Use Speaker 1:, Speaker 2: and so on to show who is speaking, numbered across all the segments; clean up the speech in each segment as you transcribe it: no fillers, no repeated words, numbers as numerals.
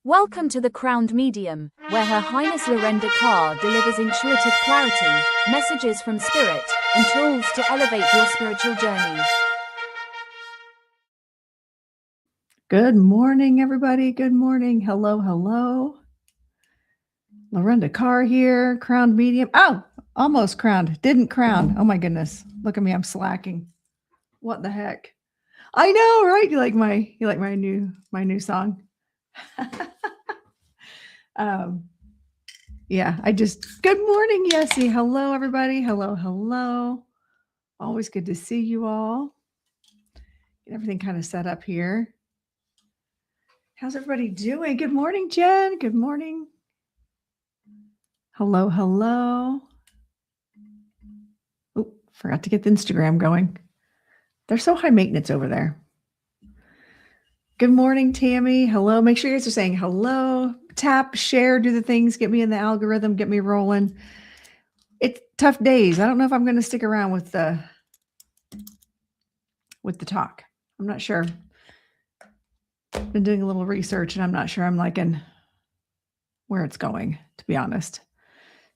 Speaker 1: Welcome to the Crowned Medium, where Her Highness Lorenda Carr delivers intuitive clarity, messages from spirit, and tools to elevate your spiritual journey.
Speaker 2: Good morning, everybody. Good morning. Hello, hello. Lorenda Carr here, crowned medium. Oh, almost crowned. Didn't crown. Oh my goodness. Look at me. I'm slacking. What the heck? I know, right? You like my new song? Yeah, good morning, Yessie. Hello, everybody. Hello, hello. Always good to see you all. Get everything kind of set up here. How's everybody doing? Good morning, Jen. Good morning. Hello, hello. Oh, forgot to get the Instagram going. They're so high maintenance over there. Good morning, Tammy. Hello. Make sure you guys are saying hello. Tap, share, do the things, get me in the algorithm, get me rolling. It's tough days. I don't know if I'm going to stick around with the talk. I'm not sure. Been doing a little research and I'm not sure I'm liking where it's going, to be honest.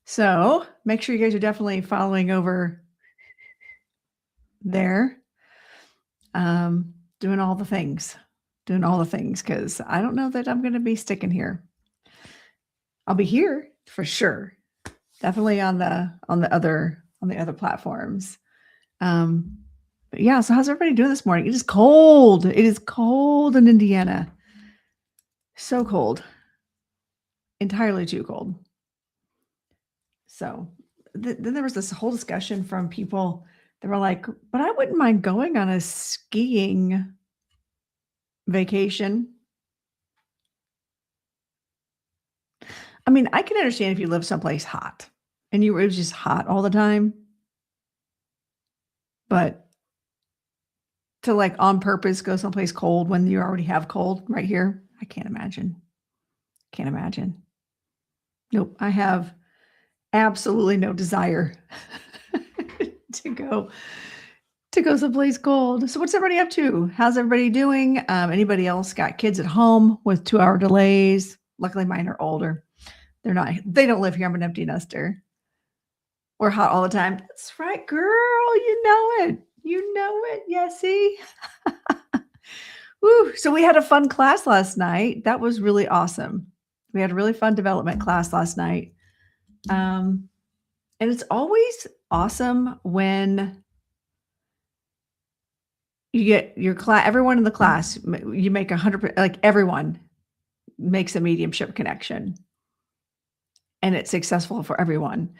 Speaker 2: So make sure you guys are definitely following over there. Doing all the things because I don't know that I'm going to be sticking here. I'll be here for sure. Definitely on the other platforms. But yeah, so how's everybody doing this morning? It is cold. It is cold in Indiana. So cold. Entirely too cold. So then there was this whole discussion from people that were like, but I wouldn't mind going on a skiing vacation. I mean, I can understand if you live someplace hot and it was just hot all the time. But to like on purpose go someplace cold when you already have cold right here, I can't imagine. Nope, I have absolutely no desire to go someplace cold. So what's everybody up to? How's everybody doing? Anybody else got kids at home with 2-hour delays? Luckily mine are older. They don't live here. I'm an empty nester. We're hot all the time. That's right, girl. You know it. Yessie. Woo. So we had a fun class last night. That was really awesome. We had a really fun development class last night. And it's always awesome when you get your class, everyone in the class, you make 100%, like everyone makes a mediumship connection and it's successful for everyone.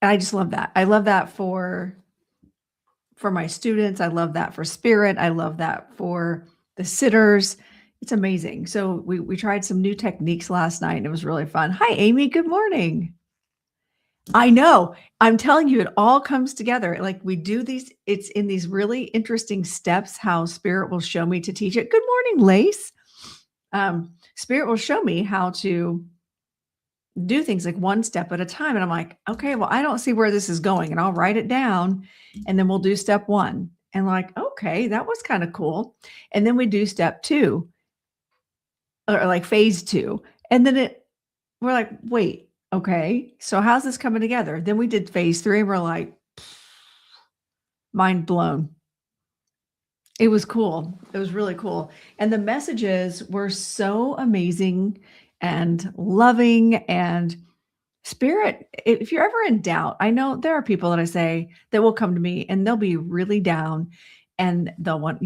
Speaker 2: I just love that. I love that for my students. I love that for spirit. I love that for the sitters. It's amazing. So we tried some new techniques last night and it was really fun. Hi, Amy. Good morning. I know. I'm telling you, it all comes together. Like we do these, it's in these really interesting steps, how spirit will show me to teach it. Good morning, Lace. Spirit will show me how to do things like one step at a time. And I'm like, okay, well, I don't see where this is going. And I'll write it down and then we'll do step 1. And like, okay, that was kind of cool. And then we do step 2 or like phase 2. And then we're like, wait, okay, so how's this coming together? Then we did phase 3 and we're like, mind blown. It was cool. It was really cool. And the messages were so amazing and loving and spirit. If you're ever in doubt, I know there are people that I say that will come to me and they'll be really down and they'll want,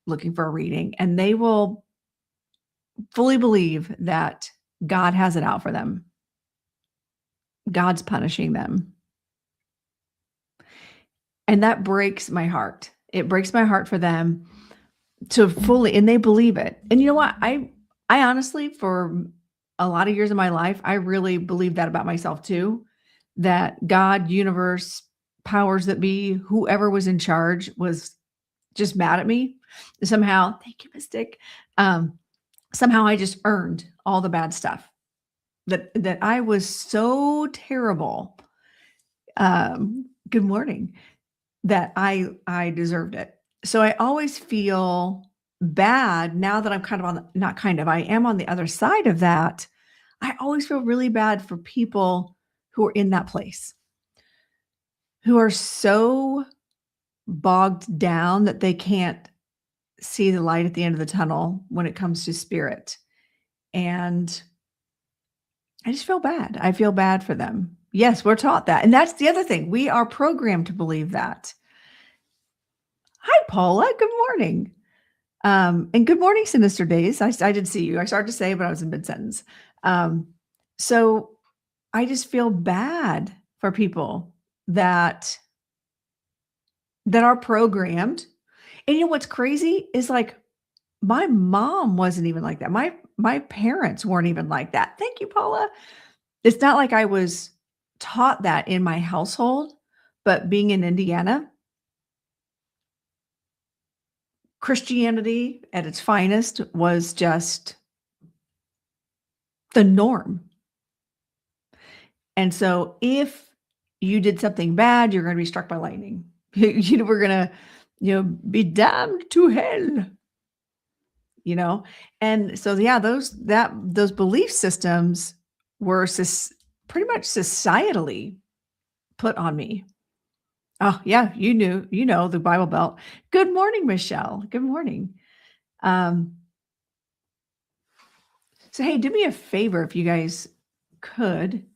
Speaker 2: looking for a reading and they will fully believe that God has it out for them. God's punishing them. And that breaks my heart. It breaks my heart for them to fully, and they believe it. And you know what? I honestly, for a lot of years of my life, I really believed that about myself too, that God, universe, powers that be, whoever was in charge was just mad at me. Somehow, thank you, Mystic. Somehow I just earned all the bad stuff. That I was so terrible. Good morning. That I deserved it. So I always feel bad now that I'm kind of on, not kind of, I am on the other side of that. I always feel really bad for people who are in that place, who are so bogged down that they can't see the light at the end of the tunnel when it comes to spirit. And I just feel bad. I feel bad for them. Yes, we're taught that. And that's the other thing. We are programmed to believe that. Hi, Paula. Good morning. And good morning, Sinister Days. I did see you. I started to say, but I was in mid-sentence. So I just feel bad for people that are programmed. And you know what's crazy is like my mom wasn't even like that. My parents weren't even like that. Thank you, Paula. It's not like I was taught that in my household, but being in Indiana, Christianity at its finest was just the norm. And so if you did something bad, you're going to be struck by lightning. We're going to, be damned to hell. And so, yeah, those belief systems were pretty much societally put on me. Oh, yeah, the Bible Belt. Good morning, Michelle. Good morning. So, hey, do me a favor if you guys could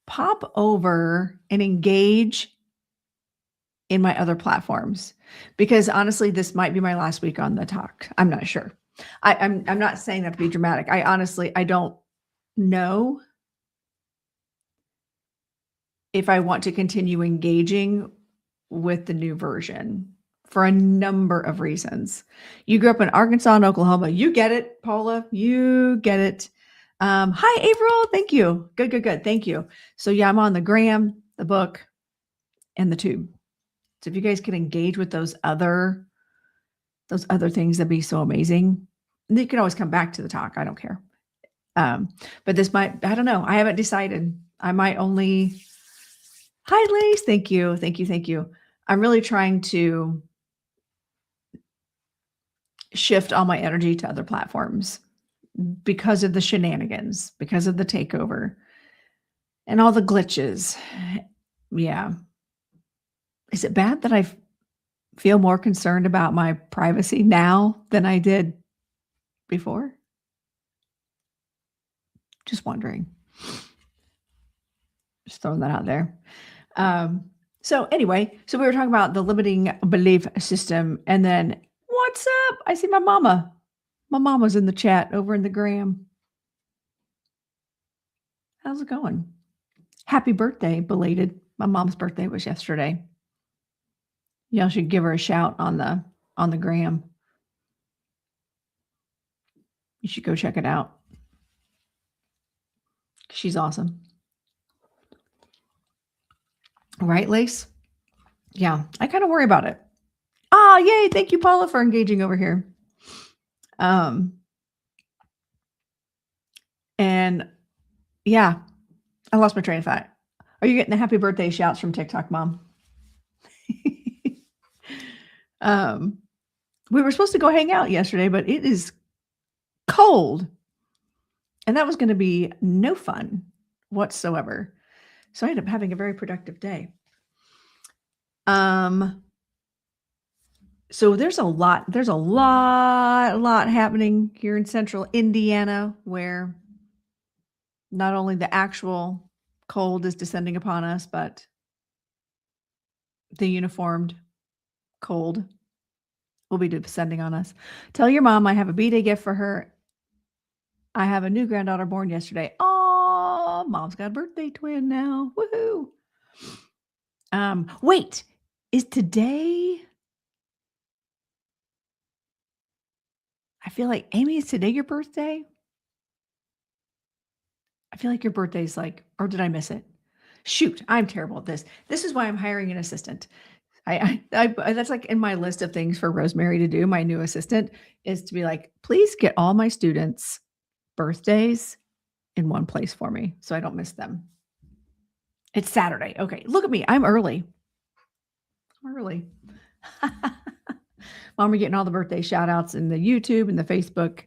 Speaker 2: pop over and engage in my other platforms, because honestly, this might be my last week on the talk. I'm not sure. I'm not saying that to be dramatic. I don't know if I want to continue engaging with the new version for a number of reasons. You grew up in Arkansas and Oklahoma. You get it, Paula. You get it. Hi, April. Thank you. Good. Thank you. So yeah, I'm on the gram, the book, and the tube. So if you guys can engage with those other things, that'd be so amazing. And you can always come back to the talk. I don't care. But this might, I don't know. I haven't decided. I might only, hi, Lace. Thank you. I'm really trying to shift all my energy to other platforms because of the shenanigans, because of the takeover and all the glitches. Yeah. Is it bad that I feel more concerned about my privacy now than I did before? Just wondering. Just throwing that out there. So anyway, we were talking about the limiting belief system, and then what's up? I see my mama. My mama's in the chat over in the gram. How's it going? Happy birthday, belated. My mom's birthday was yesterday. Y'all should give her a shout on the gram. You should go check it out. She's awesome. Right, Lace? Yeah, I kind of worry about it. Yay. Thank you, Paula, for engaging over here. And yeah, I lost my train of thought. Are you getting the happy birthday shouts from TikTok, Mom? We were supposed to go hang out yesterday, but it is cold. And that was going to be no fun whatsoever. So I ended up having a very productive day. So there's a lot happening here in central Indiana, where not only the actual cold is descending upon us, but the uniformed cold will be descending on us. Tell your mom I have a B-Day gift for her. I have a new granddaughter born yesterday. Oh, Mom's got a birthday twin now. Woohoo. Wait, is today? I feel like, Amy, is today your birthday? I feel like your birthday's like, or did I miss it? Shoot, I'm terrible at this. This is why I'm hiring an assistant. I that's like in my list of things for Rosemary to do. My new assistant is to be like, please get all my students' birthdays in one place for me so I don't miss them. It's Saturday. Okay, look at me. I'm early. Mom, we're getting all the birthday shout outs in the YouTube and the Facebook.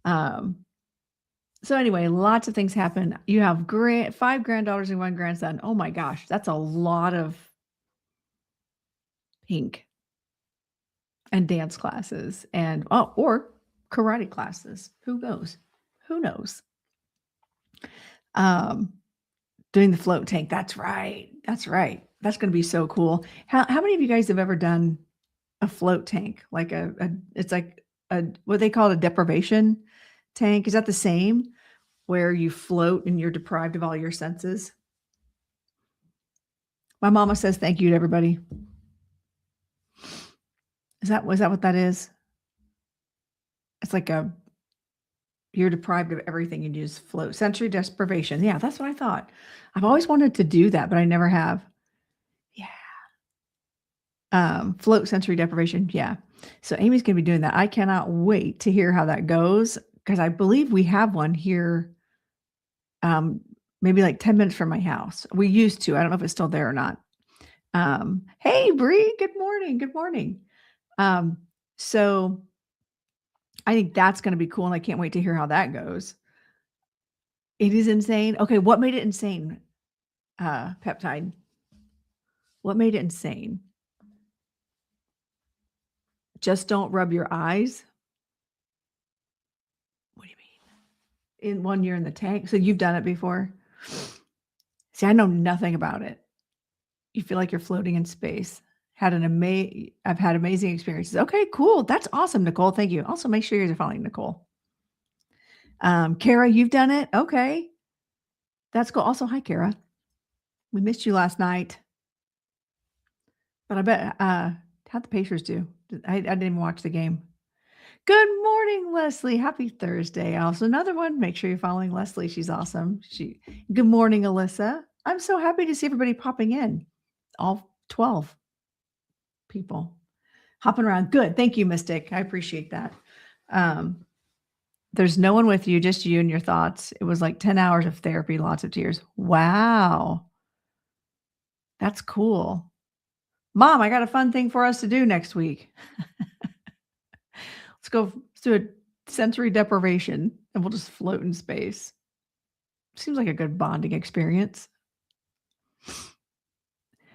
Speaker 2: So anyway, lots of things happen. You have 5 granddaughters and 1 grandson. Oh my gosh, that's a lot of pink and dance classes and or karate classes. Who knows? Who knows? Doing the float tank. That's right. That's right. That's going to be so cool. How many of you guys have ever done a float tank? Like it's like what they call a deprivation tank. Is that the same where you float and you're deprived of all your senses? My mama says thank you to everybody. Was that what that is? It's like you're deprived of everything and you just float. Sensory deprivation. Yeah, that's what I thought. I've always wanted to do that, but I never have. Yeah. Float sensory deprivation. Yeah. So Amy's going to be doing that. I cannot wait to hear how that goes because I believe we have one here. Maybe like 10 minutes from my house. We used to. I don't know if it's still there or not. Hey, Bree. Good morning. Good morning. So I think that's going to be cool. And I can't wait to hear how that goes. It is insane. Okay. What made it insane? Peptide. What made it insane? Just don't rub your eyes. What do you mean? In 1 year in the tank. So you've done it before? See, I know nothing about it. You feel like you're floating in space. I've had amazing experiences. Okay, cool. That's awesome, Nicole. Thank you. Also, make sure you're following Nicole. Kara, you've done it. Okay. That's cool. Also, hi, Kara. We missed you last night. But I bet, how'd the Pacers do? I didn't even watch the game. Good morning, Leslie. Happy Thursday. Also, another one. Make sure you're following Leslie. She's awesome. Good morning, Alyssa. I'm so happy to see everybody popping in. All 12 people hopping around. Good. Thank you, Mystic. I appreciate that. There's no one with you, just you and your thoughts. It was like 10 hours of therapy, lots of tears. Wow. That's cool. Mom, I got a fun thing for us to do next week. Let's do a sensory deprivation and we'll just float in space. Seems like a good bonding experience.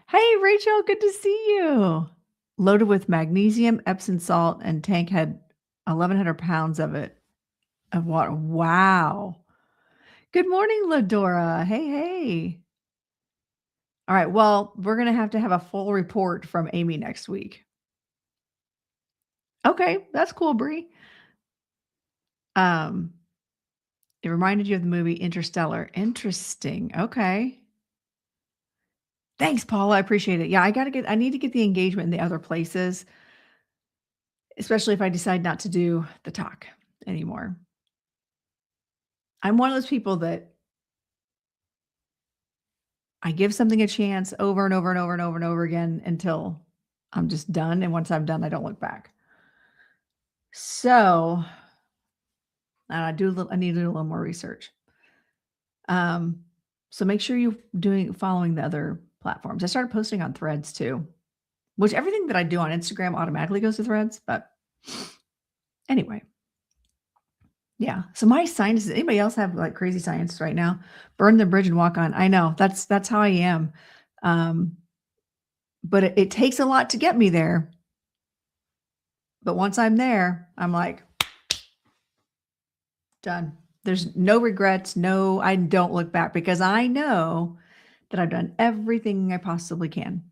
Speaker 2: Hey, Rachel, good to see you. Loaded with magnesium, Epsom salt, and tank had 1,100 pounds of water. Wow. Good morning, Ladora. Hey. All right. Well, we're going to have a full report from Amy next week. Okay. That's cool, Bree. It reminded you of the movie Interstellar. Interesting. Okay. Thanks, Paula. I appreciate it. Yeah, I need to get the engagement in the other places, especially if I decide not to do the talk anymore. I'm one of those people that I give something a chance over and over and over and over and over again until I'm just done. And once I'm done, I don't look back. So I need to do a little more research. So make sure you're following the other platforms. I started posting on Threads too, which everything that I do on Instagram automatically goes to Threads. But anyway, yeah. So my sinuses, anybody else have like crazy sinuses right now? Burn the bridge and walk on. I know that's how I am. But it takes a lot to get me there. But once I'm there, I'm like, done. There's no regrets. No, I don't look back because I know that I've done everything I possibly can.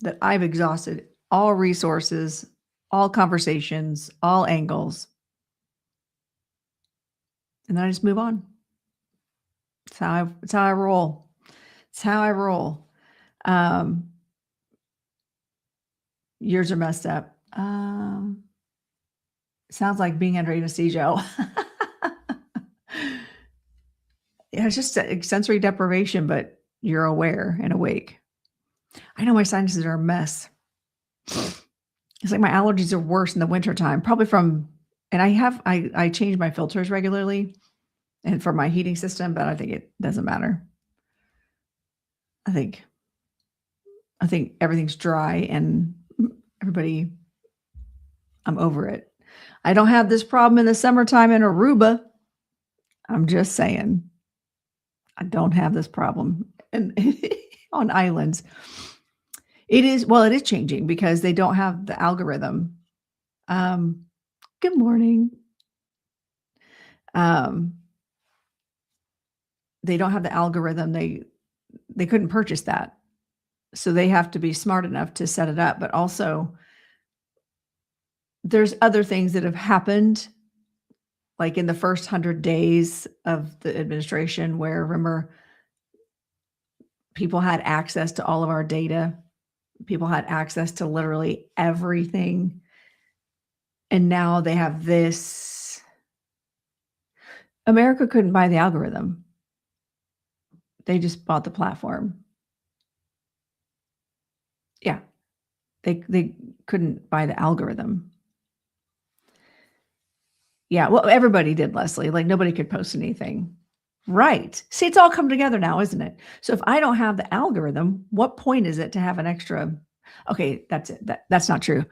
Speaker 2: That I've exhausted all resources, all conversations, all angles. And then I just move on. It's how I roll. It's how I roll. Yours are messed up. Sounds like being under anesthesia. Yeah, it's just sensory deprivation, but you're aware and awake. I know my sinuses are a mess. It's like my allergies are worse in the wintertime, probably and I change my filters regularly and for my heating system, but I think it doesn't matter. I think I think everything's dry and everybody, I'm over it. I don't have this problem in the summertime in Aruba. I'm just saying, I don't have this problem and on islands. It is changing because they don't have the algorithm. Good morning. They don't have the algorithm. They couldn't purchase that. So they have to be smart enough to set it up. But also there's other things that have happened, like in the first 100 days of the administration, where, remember, people had access to all of our data. People had access to literally everything. And now they have this. America couldn't buy the algorithm. They just bought the platform. Yeah. They couldn't buy the algorithm. Yeah. Well, everybody did, Leslie. Like, nobody could post anything. Right. See, it's all come together now, isn't it? So if I don't have the algorithm, what point is it to have an extra? Okay, that's it. That's not true.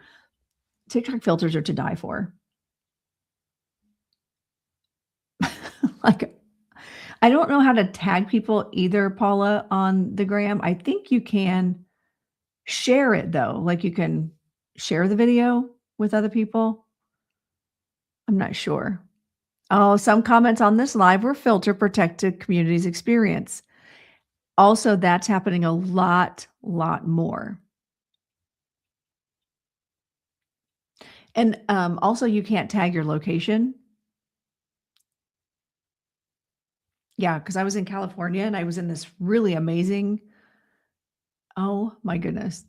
Speaker 2: TikTok filters are to die for. Like, I don't know how to tag people either, Paula, on the gram. I think you can share it though. Like, you can share the video with other people. I'm not sure. Oh, some comments on this live were filter protected communities experience. Also, that's happening a lot more. And also, you can't tag your location. Yeah, because I was in California and I was in this really amazing, oh my goodness.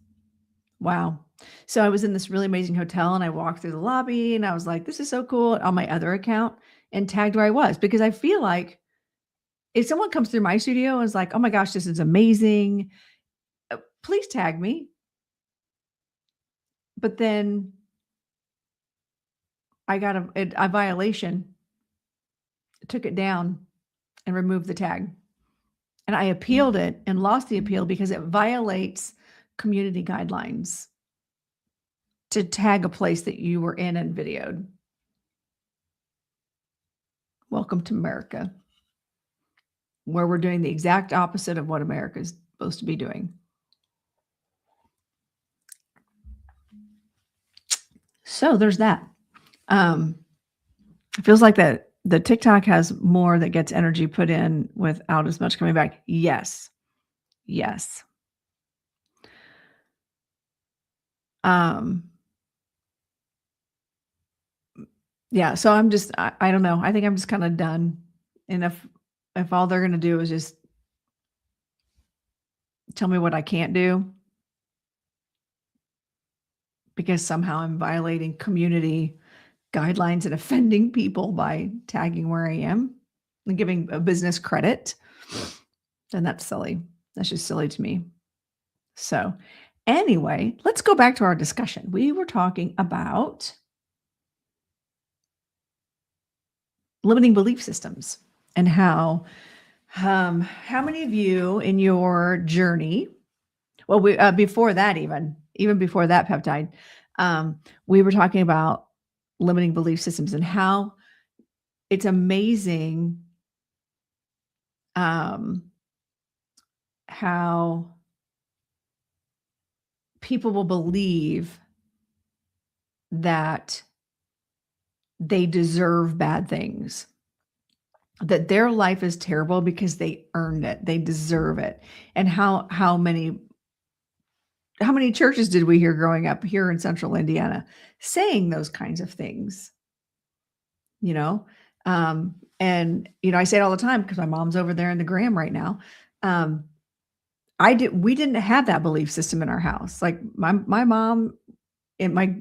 Speaker 2: Wow. So I was in this really amazing hotel and I walked through the lobby and I was like, this is so cool, on my other account, and tagged where I was, because I feel like if someone comes through my studio and is like, oh my gosh, this is amazing, please tag me. But then I got a violation, took it down and removed the tag. And I appealed it and lost the appeal because it violates community guidelines to tag a place that you were in and videoed. Welcome to America, where we're doing the exact opposite of what America is supposed to be doing. So there's that. It feels like that the TikTok has more that gets energy put in without as much coming back. Yes. Yes. Yeah. So I'm just, I don't know. I think I'm just kind of done. And if all they're going to do is just tell me what I can't do, because somehow I'm violating community guidelines and offending people by tagging where I am and giving a business credit, then that's silly. That's just silly to me. So anyway, let's go back to our discussion. We were talking about limiting belief systems and how many of you in your journey, well, we before that, even before that peptide, we were talking about limiting belief systems and how it's amazing how people will believe that they deserve bad things, that their life is terrible because they earned it, they deserve it. And how many churches did we hear growing up here in central Indiana saying those kinds of things? You know, and I say it all the time because my mom's over there in the gram right now. We didn't have that belief system in our house. Like my mom and my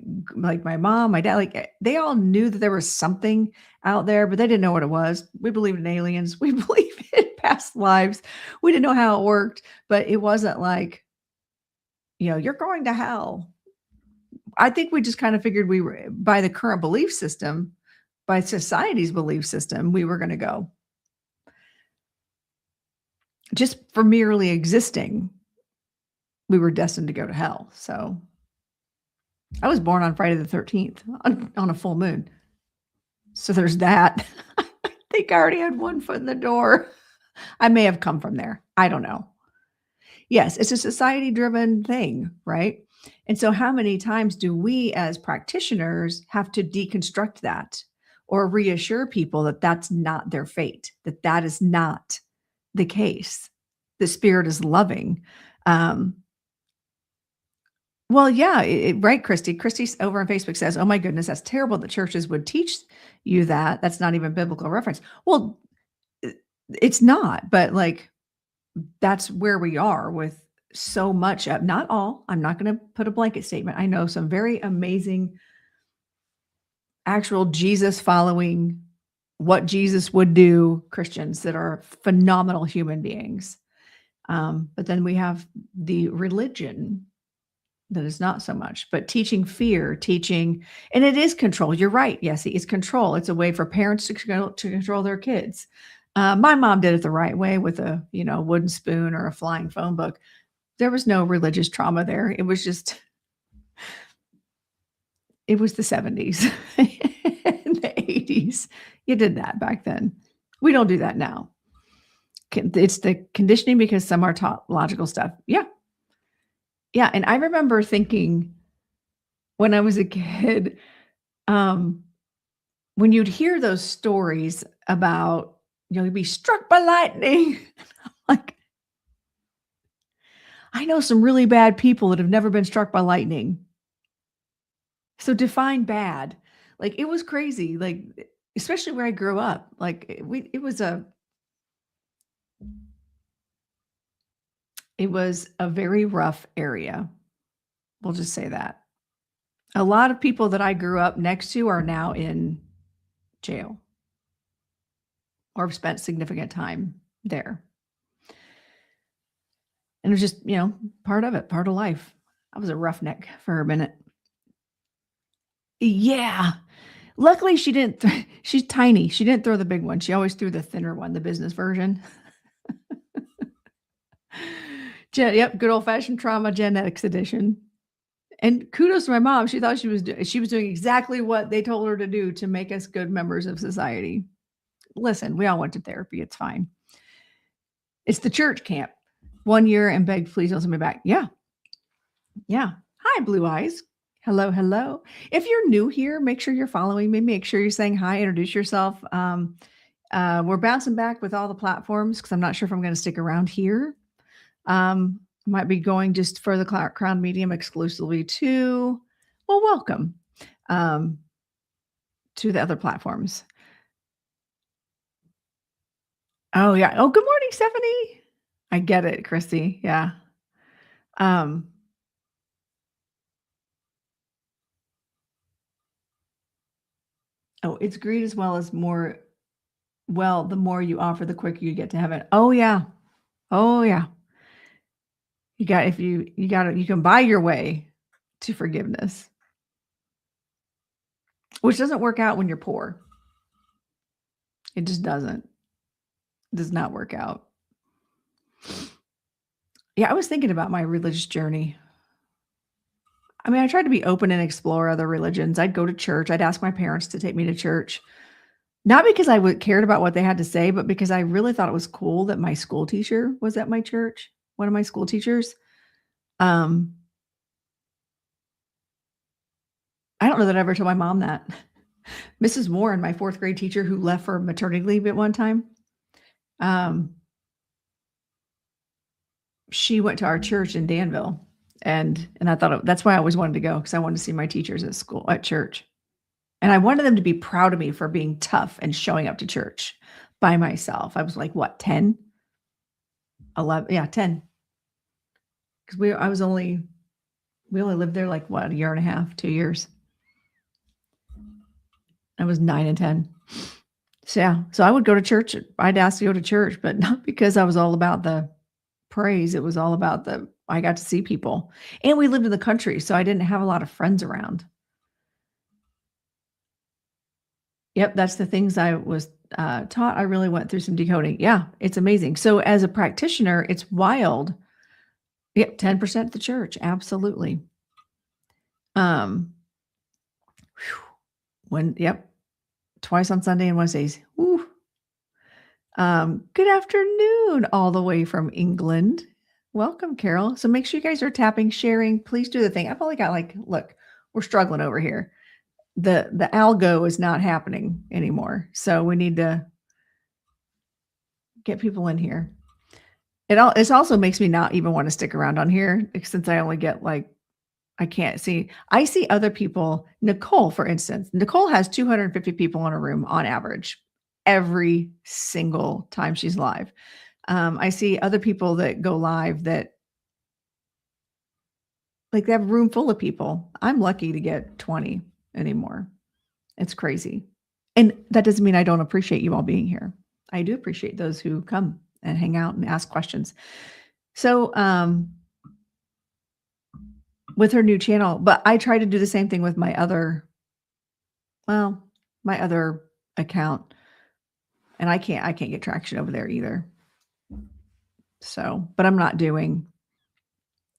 Speaker 2: mom, my dad, like they all knew that there was something out there, but they didn't know what it was. We believed in aliens. We believed in past lives. We didn't know how it worked, but it wasn't like, you're going to hell. I think we just kind of figured we were, by the current belief system, by society's belief system, we were going to go. Just for merely existing, we were destined to go to hell. So I was born on Friday the 13th on a full moon. So there's that. I think I already had one foot in the door. I may have come from there. I don't know. Yes, it's a society-driven thing, right? And so how many times do we as practitioners have to deconstruct that or reassure people that that's not their fate, that that is not the case? The spirit is loving. Well, yeah, right, Christy. Christy over on Facebook says, "Oh my goodness, that's terrible that churches would teach you that. That's not even biblical reference." Well, it's not, but like that's where we are with so much of, not all. I'm not going to put a blanket statement. I know some very amazing, actual Jesus following, what Jesus would do Christians that are phenomenal human beings. But then we have the religion that is not so much, but teaching fear, and it is control. You're right. Yes, it's control. It's a way for parents to control their kids. My mom did it the right way with a, wooden spoon or a flying phone book. There was no religious trauma there. It was the 70s and the 80s. You did that back then. We don't do that now. It's the conditioning because some are taught logical stuff. Yeah. Yeah. And I remember thinking when I was a kid, when you'd hear those stories about, you'd be struck by lightning. Like, I know some really bad people that have never been struck by lightning. So define bad. Like, it was crazy. Like, especially where I grew up. Like, it was a very rough area. We'll just say that. A lot of people that I grew up next to are now in jail or have spent significant time there. And it was just, part of it, part of life. I was a roughneck for a minute. Yeah. Luckily, she didn't. She's tiny. She didn't throw the big one. She always threw the thinner one, the business version. Yep, good old-fashioned trauma genetics edition. And kudos to my mom. She thought she was doing exactly what they told her to do to make us good members of society. Listen, we all went to therapy. It's fine. It's the church camp. 1 year and begged, please don't send me back. Yeah. Yeah. Hi, Blue Eyes. Hello, hello. If you're new here, make sure you're following me. Make sure you're saying hi, introduce yourself. We're bouncing back with all the platforms because I'm not sure if I'm going to stick around here. Might be going just for the Crown Medium exclusively to, well, welcome to the other platforms. Oh, yeah. Oh, good morning, Stephanie. I get it, Christy. Yeah. Oh, it's greed as well as more. Well, the more you offer, the quicker you get to heaven. Oh, yeah. Oh, yeah. You can buy your way to forgiveness, which doesn't work out when you're poor. It just doesn't. It does not work out. Yeah, I was thinking about my religious journey. I mean, I tried to be open and explore other religions. I'd go to church. I'd ask my parents to take me to church. Not because I cared about what they had to say, but because I really thought it was cool that my school teacher was at my church, one of my school teachers. I don't know that I ever told my mom that. Mrs. Warren, my 4th grade teacher who left for maternity leave at one time, she went to our church in Danville. And I thought that's why I always wanted to go, because I wanted to see my teachers at church. And I wanted them to be proud of me for being tough and showing up to church by myself. I was like, what, 10? 11? Yeah, 10. Because we only lived there like, what, a year and a half, 2 years. I was 9 and 10. So yeah, so I would go to church. I'd ask to go to church, but not because I was all about the praise. It was all about I got to see people. And we lived in the country, so I didn't have a lot of friends around. Yep, that's the things I was taught. I really went through some decoding. Yeah, it's amazing. So as a practitioner, it's wild Yep, 10% the church. Absolutely. Yep, twice on Sunday and Wednesdays. Woo. Good afternoon, all the way from England. Welcome, Carol. So make sure you guys are tapping, sharing. Please do the thing. I've only got look, we're struggling over here. The algo is not happening anymore. So we need to get people in here. It also makes me not even want to stick around on here since I only get I can't see. I see other people. Nicole, for instance, Nicole has 250 people in a room on average every single time she's live. I see other people that go live that they have a room full of people. I'm lucky to get 20 anymore. It's crazy. And that doesn't mean I don't appreciate you all being here. I do appreciate those who come and hang out and ask questions. So, with her new channel, but I try to do the same thing with my other account, and I can't get traction over there either. So, but I'm not doing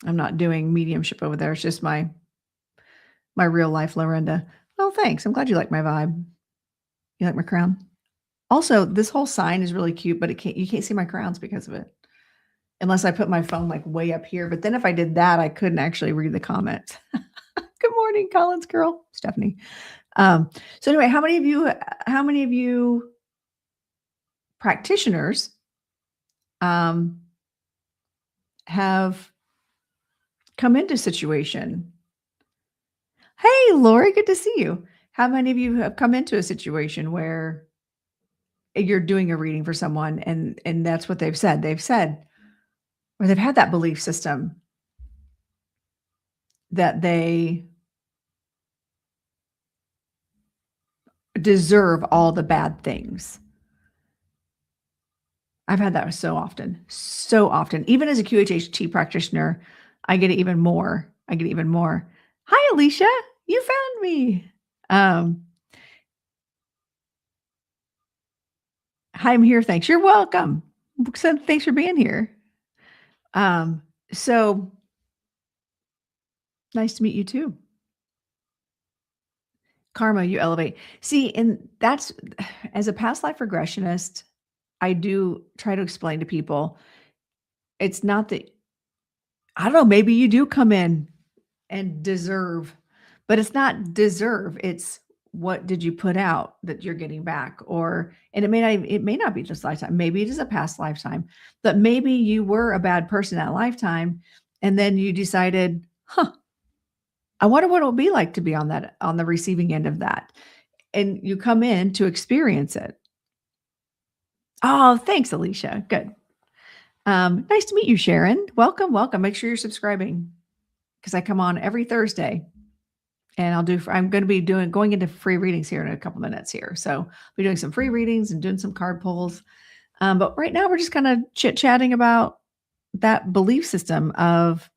Speaker 2: mediumship over there. It's just my real life Lorenda. Well, thanks. I'm glad you like my vibe. You like my crown? Also, this whole sign is really cute, but you can't see my crowns because of it. Unless I put my phone way up here. But then if I did that, I couldn't actually read the comments. Good morning, Collins girl, Stephanie. So anyway, how many of you practitioners have come into a situation? Hey, Lori, good to see you. How many of you have come into a situation where you're doing a reading for someone and that's what they've said? They've said, or they've had that belief system that they deserve all the bad things. I've had that so often. Even as a QHHT practitioner, I get it even more. Hi, Alicia, you found me. Hi, I'm here. Thanks. You're welcome. So thanks for being here. So nice to meet you too. Karma, you elevate. See, and that's, as a past life regressionist, I do try to explain to people, it's not that, I don't know, maybe you do come in and deserve, but it's not deserve. It's what did you put out that you're getting back? And it may not be just lifetime. Maybe it is a past lifetime, but maybe you were a bad person that lifetime. And then you decided, I wonder what it'll be like to be on the receiving end of that. And you come in to experience it. Oh, thanks, Alicia. Good. Nice to meet you, Sharon. Welcome. Make sure you're subscribing because I come on every Thursday and I'm going to be going into free readings here in a couple minutes here. So I'll be doing some free readings and doing some card pulls. But right now we're just kind of chit-chatting about that belief system of,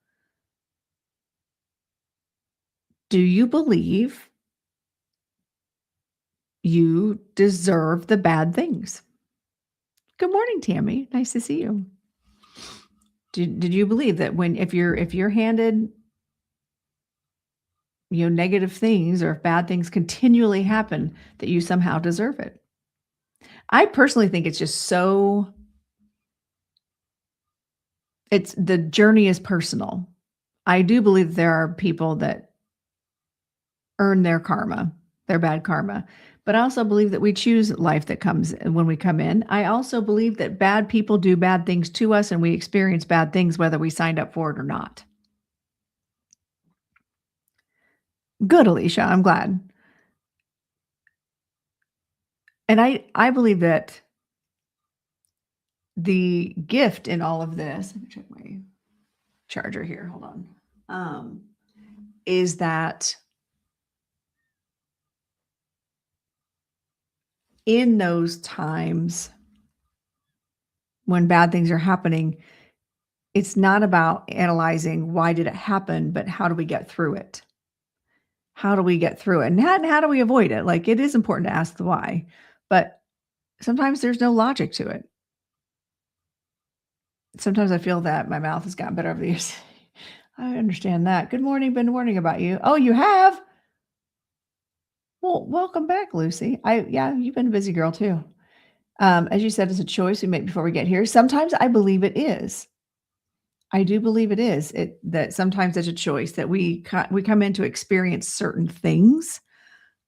Speaker 2: do you believe you deserve the bad things? Good morning, Tammy. Nice to see you. Did you believe that if you're handed negative things, or if bad things continually happen, that you somehow deserve it? I personally think it's just the journey is personal. I do believe there are people that earn their karma, their bad karma. But I also believe that we choose life that comes when we come in. I also believe that bad people do bad things to us and we experience bad things whether we signed up for it or not. Good, Alicia. I'm glad. And I believe that the gift in all of this, let me check my charger here. Hold on. Is that in those times when bad things are happening, it's not about analyzing why did it happen, but how do we get through it? How do we get through it? And how do we avoid it? It is important to ask the why, but sometimes there's no logic to it. Sometimes I feel that my mouth has gotten better over the years. I understand that. Good morning. Been warning about you. Oh, you have? Well, welcome back, Lucy. Yeah, you've been a busy girl too. As you said, it's a choice we make before we get here. Sometimes I believe it is. I do believe it is. That sometimes it's a choice that we come in to experience certain things.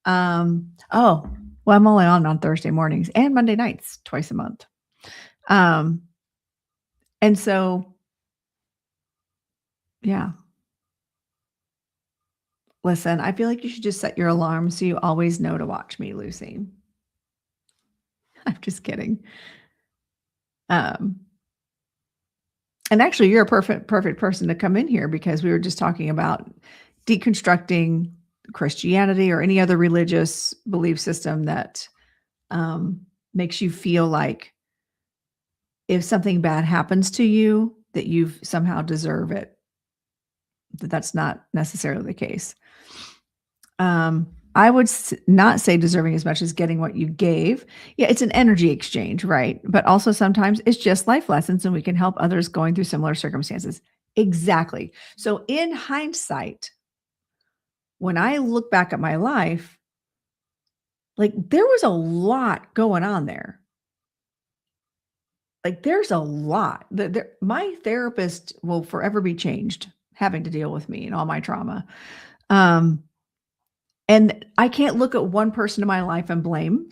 Speaker 2: Oh, well, I'm only on Thursday mornings and Monday nights, twice a month. And so, yeah. Listen, I feel like you should just set your alarm so you always know to watch me, Lucy. I'm just kidding. And actually, you're a perfect person to come in here because we were just talking about deconstructing Christianity or any other religious belief system that makes you feel like if something bad happens to you, that you somehow deserve it. That's not necessarily the case. I would not say deserving as much as getting what you gave. Yeah, it's an energy exchange, right? But also sometimes it's just life lessons and we can help others going through similar circumstances. Exactly. So in hindsight, when I look back at my life, like there was a lot going on there. Like there's a lot. My therapist will forever be changed having to deal with me and all my trauma. And I can't look at one person in my life and blame,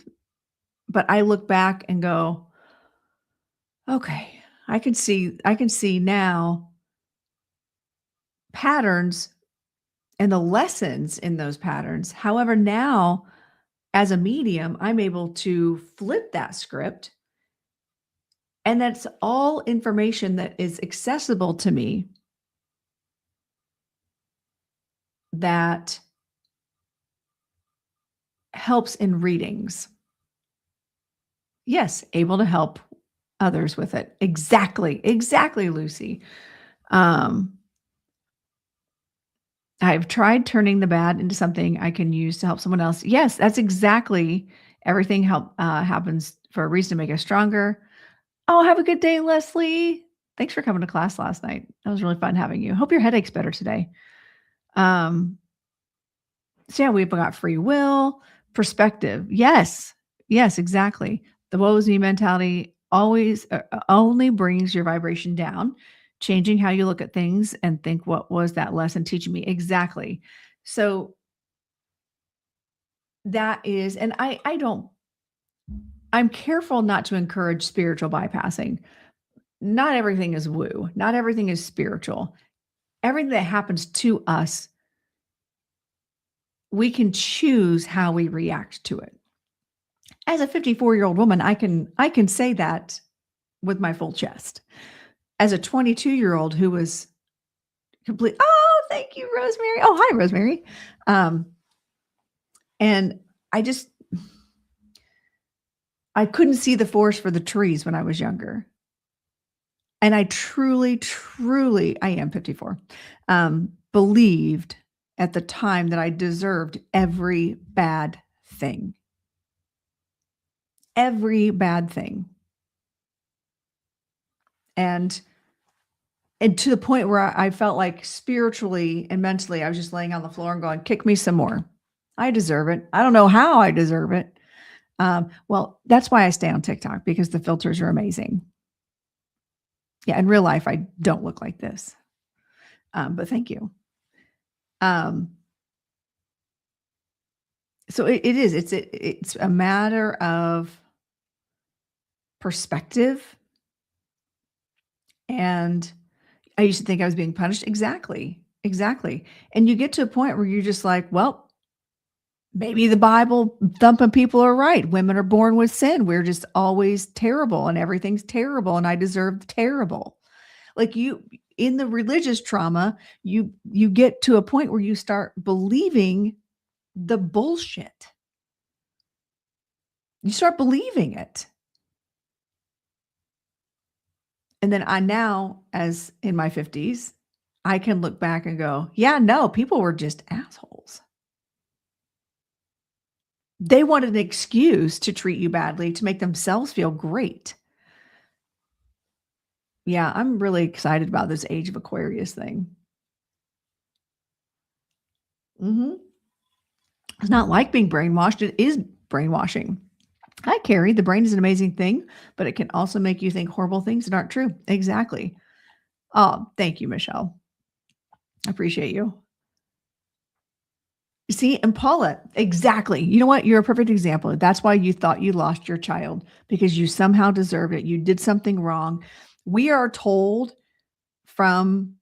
Speaker 2: but I look back and go, okay, I can see now patterns and the lessons in those patterns. However, now as a medium, I'm able to flip that script. And that's all information that is accessible to me that helps in readings. Yes, able to help others with it. Exactly, Lucy. I've tried turning the bad into something I can use to help someone else. Yes, that's exactly everything happens for a reason to make us stronger. Oh, have a good day, Leslie. Thanks for coming to class last night. That was really fun having you. Hope your headache's better today. So yeah, we've got free will, perspective. Yes, exactly. The woe is me mentality always only brings your vibration down, changing how you look at things and think, what was that lesson teaching me? Exactly. So that is, and I'm careful not to encourage spiritual bypassing. Not everything is woo. Not everything is spiritual. Everything that happens to us, we can choose how we react to it. As a 54-year-old woman, I can say that with my full chest. As a 22-year-old who was complete, oh, thank you, Rosemary. Oh, hi, Rosemary. And I couldn't see the forest for the trees when I was younger. And I truly, I am 54, believed at the time that I deserved every bad thing. Every bad thing. And to the point where I felt like spiritually and mentally, I was just laying on the floor and going, kick me some more. I deserve it. I don't know how I deserve it. Well, that's why I stay on TikTok, because the filters are amazing. Yeah, in real life, I don't look like this. But thank you. So it is. It's a matter of perspective. And I used to think I was being punished. Exactly. And you get to a point where you're just like, well, maybe the Bible thumping people are right. Women are born with sin. We're just always terrible and everything's terrible and I deserve terrible. Like in the religious trauma, you get to a point where you start believing the bullshit. You start believing it. And then now, as in my 50s, I can look back and go, yeah, no, people were just assholes. They wanted an excuse to treat you badly to make themselves feel great. Yeah, I'm really excited about this Age of Aquarius thing. It's not like being brainwashed. It is brainwashing. Hi, Carrie. The brain is an amazing thing, but it can also make you think horrible things that aren't true. Exactly. Oh, thank you, Michelle. I appreciate you. See, and Paula, exactly. You know what? You're a perfect example. That's why you thought you lost your child, because you somehow deserved it. You did something wrong. We are told from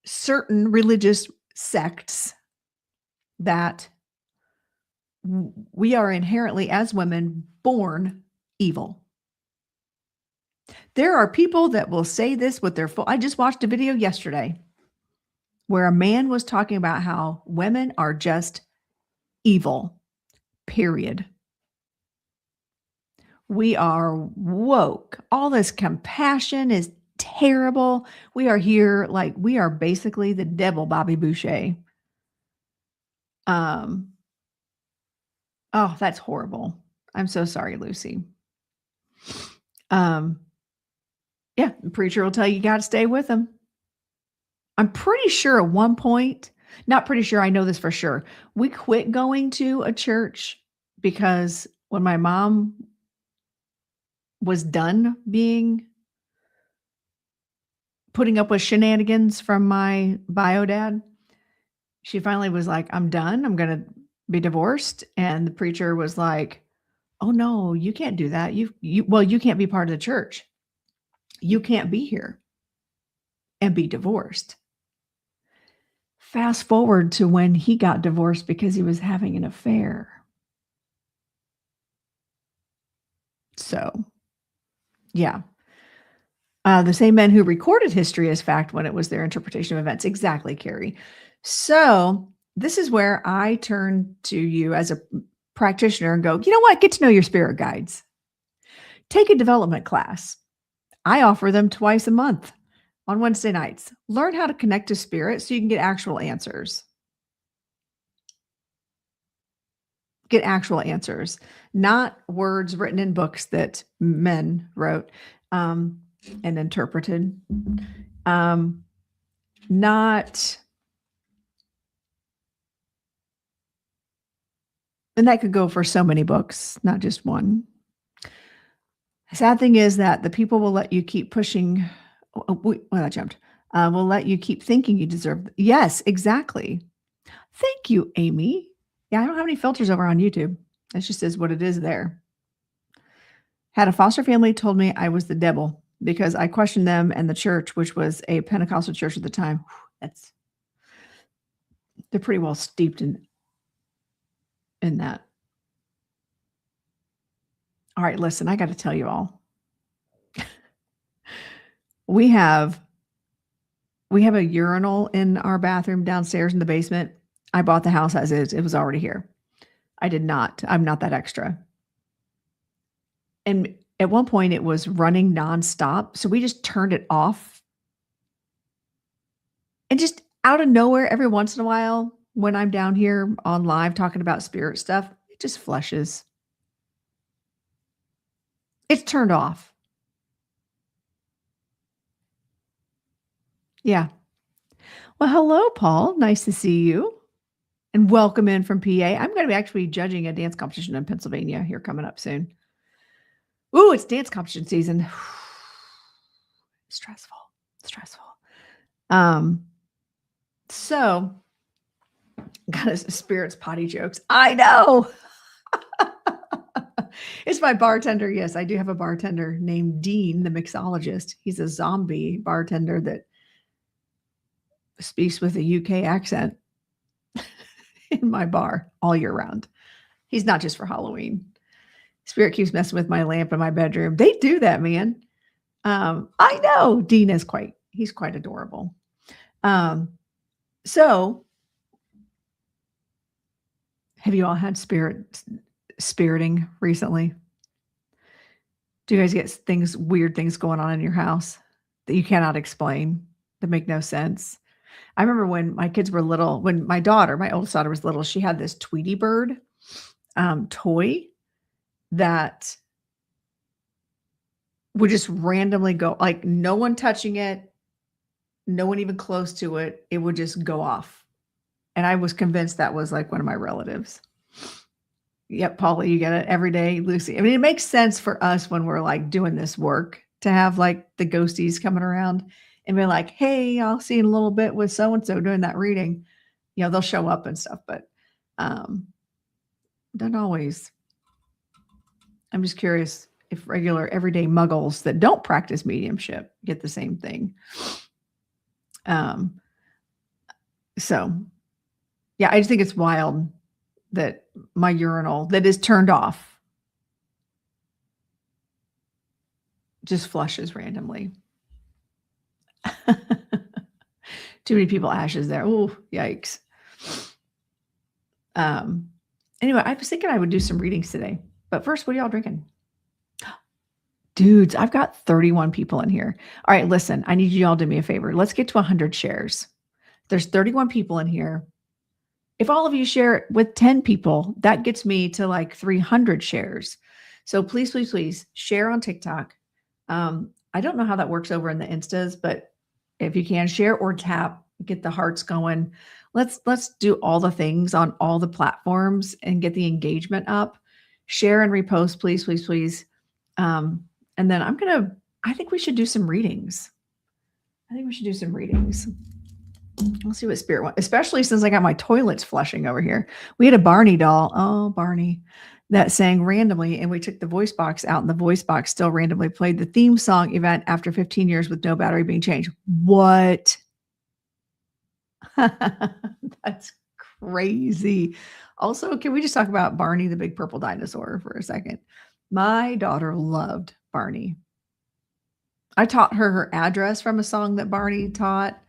Speaker 2: certain religious sects that we are inherently, as women, born evil. There are people that will say this with their full. I just watched a video yesterday where a man was talking about how women are just evil, period. We are woke. All this compassion is terrible. We are here like we are basically the devil, Bobby Boucher. Oh, that's horrible. I'm so sorry, Lucy. Yeah, the preacher will tell you got to stay with him. I'm pretty sure at one point, not pretty sure, I know this for sure. We quit going to a church because when my mom was done putting up with shenanigans from my bio dad, she finally was like, I'm done. I'm going to be divorced. And the preacher was like, oh no, you can't do that. You can't be part of the church. You can't be here and be divorced. Fast forward to when he got divorced because he was having an affair. So, yeah. The same men who recorded history as fact when it was their interpretation of events. Exactly, Carrie. So this is where I turn to you as a practitioner and go, you know what? Get to know your spirit guides. Take a development class. I offer them twice a month on Wednesday nights. Learn how to connect to spirit so you can get actual answers. Get actual answers, not words written in books that men wrote and interpreted. Not, and that could go for so many books, not just one. The sad thing is that the people will let you keep pushing. I jumped. Will let you keep thinking you deserve. Yes, exactly. Thank you, Amy. Yeah, I don't have any filters over on YouTube. It just is what it is there. Had a foster family told me I was the devil because I questioned them and the church, which was a Pentecostal church at the time. They're pretty well steeped in that. All right, listen, I got to tell you all. We have a urinal in our bathroom downstairs in the basement. I bought the house as is. It was already here. I'm not that extra. And at one point it was running nonstop. So we just turned it off. And just out of nowhere, every once in a while, when I'm down here on live talking about spirit stuff, it just flushes. It's turned off. Yeah. Well, hello, Paul. Nice to see you. And welcome in from PA. I'm going to be actually judging a dance competition in Pennsylvania here coming up soon. Ooh, it's dance competition season. Stressful. So got a spirits potty jokes. I know. It's my bartender. Yes, I do have a bartender named Dean, the mixologist. He's a zombie bartender that speaks with a UK accent in my bar all year round. He's not just for Halloween. Spirit keeps messing with my lamp in my bedroom. They do that, man. I know Dean is he's quite adorable. So have you all had spiriting recently? Do you guys get weird things going on in your house that you cannot explain, that make no sense? I remember when my kids were little, when my oldest daughter was little, she had this Tweety Bird toy that would just randomly go, like no one touching it, no one even close to it. It would just go off. And I was convinced that was like one of my relatives. Yep, Paula, you get it every day, Lucy. I mean, it makes sense for us when we're like doing this work to have like the ghosties coming around and be like, hey, I'll see you in a little bit with so-and-so doing that reading. You know, they'll show up and stuff, but don't always. I'm just curious if regular everyday muggles that don't practice mediumship get the same thing. So yeah, I just think it's wild that my urinal that is turned off just flushes randomly. Too many people ashes there. Oh, yikes. Anyway, I was thinking I would do some readings today, but first, what are y'all drinking? Dudes, I've got 31 people in here. All right, listen, I need you all to do me a favor. Let's get to 100 shares. There's 31 people in here. If all of you share it with 10 people, that gets me to like 300 shares. So please, please, please share on TikTok. I don't know how that works over in the Instas, but if you can share or tap, get the hearts going. Let's do all the things on all the platforms and get the engagement up. Share and repost, please, please, please. And then I think we should do some readings. Let's see what spirit wants, especially since I got my toilets flushing over here. We had a Barney doll. Oh, Barney, that sang randomly. And we took the voice box out and the voice box still randomly played the theme song event after 15 years with no battery being changed. What? That's crazy. Also, can we just talk about Barney, the big purple dinosaur, for a second? My daughter loved Barney. I taught her address from a song that Barney taught.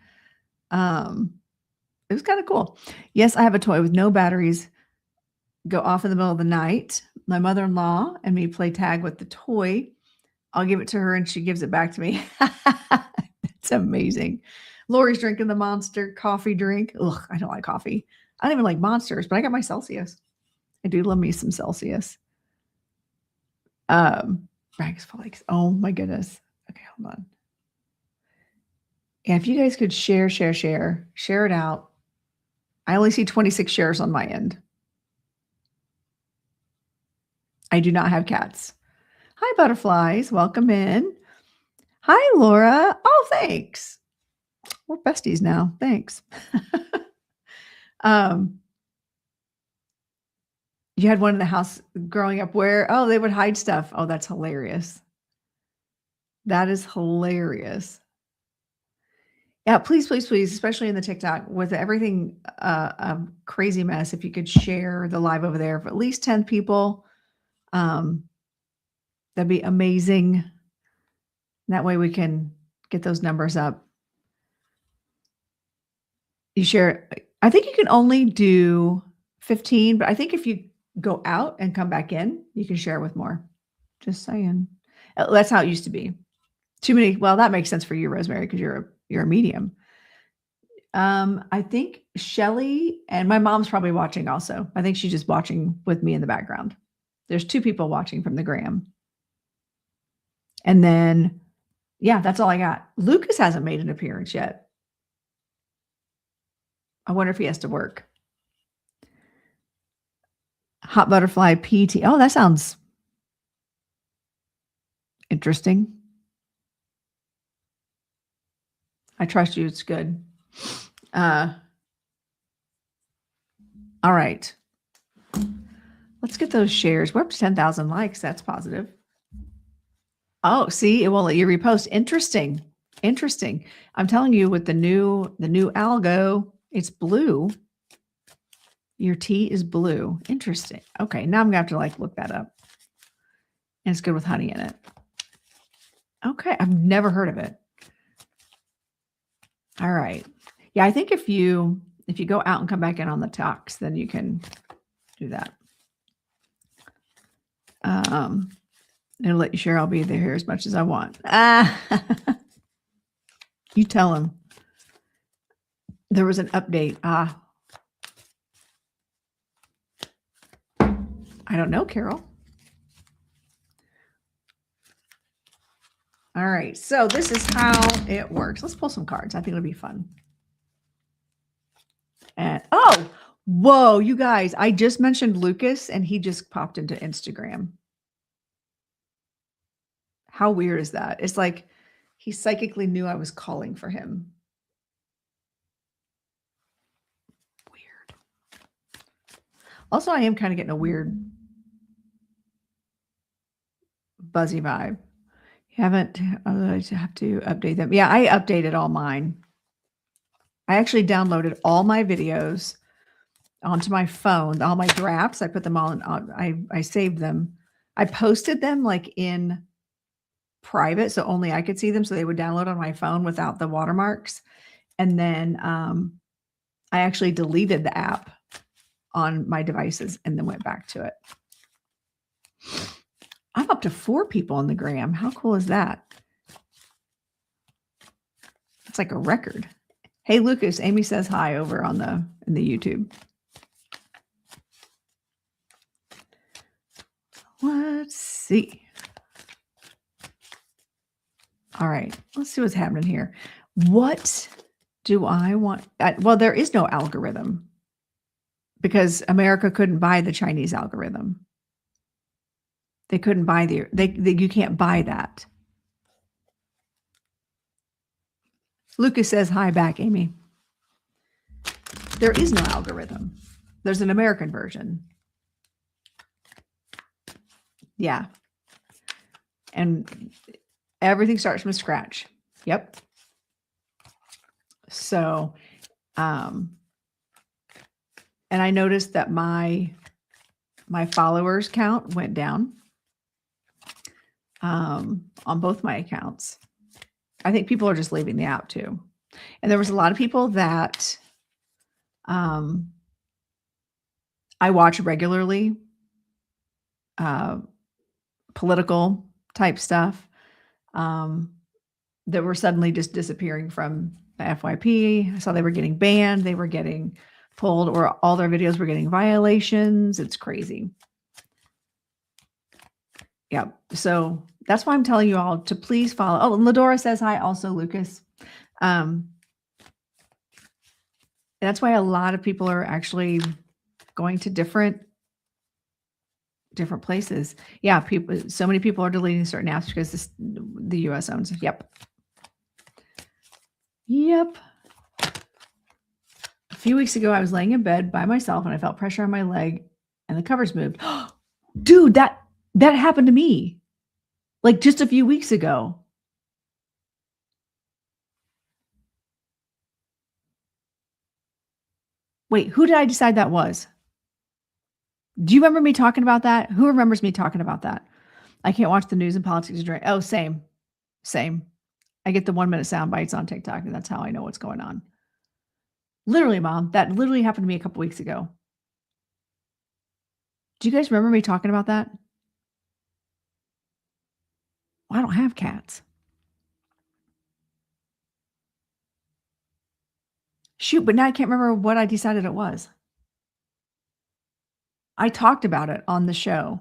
Speaker 2: It was kind of cool. Yes, I have a toy with no batteries. Go off in the middle of the night. My mother-in-law and me play tag with the toy. I'll give it to her and she gives it back to me. It's amazing. Lori's drinking the Monster coffee drink. Ugh, I don't like coffee. I don't even like Monsters, but I got my Celsius. I do love me some Celsius. Rags Flakes. Oh my goodness. Okay, hold on. Yeah, if you guys could share it out. I only see 26 shares on my end. I do not have cats. Hi, butterflies. Welcome in. Hi, Laura. Oh, thanks. We're besties now. Thanks. You had one in the house growing up where, oh, they would hide stuff. Oh, that's hilarious. That is hilarious. Yeah, please, please, please, especially in the TikTok with everything a crazy mess. If you could share the live over there for at least 10 people, that'd be amazing. That way we can get those numbers up. You share, I think you can only do 15, but I think if you go out and come back in, you can share with more. Just saying. That's how it used to be. Too many. Well, that makes sense for you, Rosemary, because you're a medium. I think Shelly and my mom's probably watching also. I think she's just watching with me in the background. There's 2 people watching from the gram. And then, yeah, that's all I got. Lucas hasn't made an appearance yet. I wonder if he has to work. Hot Butterfly PT. Oh, that sounds interesting. I trust you. It's good. All right. Let's get those shares. We're up to 10,000 likes. That's positive. Oh, see, it won't let you repost. Interesting. I'm telling you, with the new algo, it's blue. Your tea is blue. Interesting. Okay, now I'm gonna have to like look that up. And it's good with honey in it. Okay, I've never heard of it. All right. Yeah, I think if you go out and come back in on the talks, then you can do that. It'll let you share. I'll be there as much as I want. You tell him. There was an update. I don't know, Carol. All right. So this is how it works. Let's pull some cards. I think it'll be fun. And oh, whoa, you guys, I just mentioned Lucas and he just popped into Instagram. How weird is that? It's like he psychically knew I was calling for him. Weird. Also, I am kind of getting a weird buzzy vibe. You haven't, I have to update them. Yeah, I updated all mine. I actually downloaded all my videos onto my phone, all my drafts. I put them all in, I saved them. I posted them like in private, so only I could see them. So they would download on my phone without the watermarks. And then I actually deleted the app on my devices and then went back to it. I'm up to 4 people on the gram. How cool is that? It's like a record. Hey, Lucas, Amy says hi over on in the YouTube. Let's see. All right, let's see what's happening here. What do I want? Well, there is no algorithm because America couldn't buy the Chinese algorithm. They couldn't buy you can't buy that. Lucas says hi back, Amy. There is no algorithm. There's an American version. Yeah. And everything starts from scratch. Yep. So, and I noticed that my followers count went down on both my accounts. I think people are just leaving the app too. And there was a lot of people that I watch regularly, political type stuff, that were suddenly just disappearing from the FYP. I saw they were getting banned. They were getting pulled, or all their videos were getting violations. It's crazy. Yeah. So that's why I'm telling you all to please follow. Oh, and Ladora says hi also, Lucas. That's why a lot of people are actually going to different places. Yeah, so many people are deleting certain apps because the US owns it. Yep. A few weeks ago, I was laying in bed by myself and I felt pressure on my leg and the covers moved. Dude, that happened to me like just a few weeks ago. Wait, who did I decide that was? Do you remember me talking about that? Who remembers me talking about that? I can't watch the news and politics. Oh, same. I get the 1-minute sound bites on TikTok, and that's how I know what's going on. Literally, Mom, that literally happened to me a couple weeks ago. Do you guys remember me talking about that? Well, I don't have cats. Shoot, but now I can't remember what I decided it was. I talked about it on the show.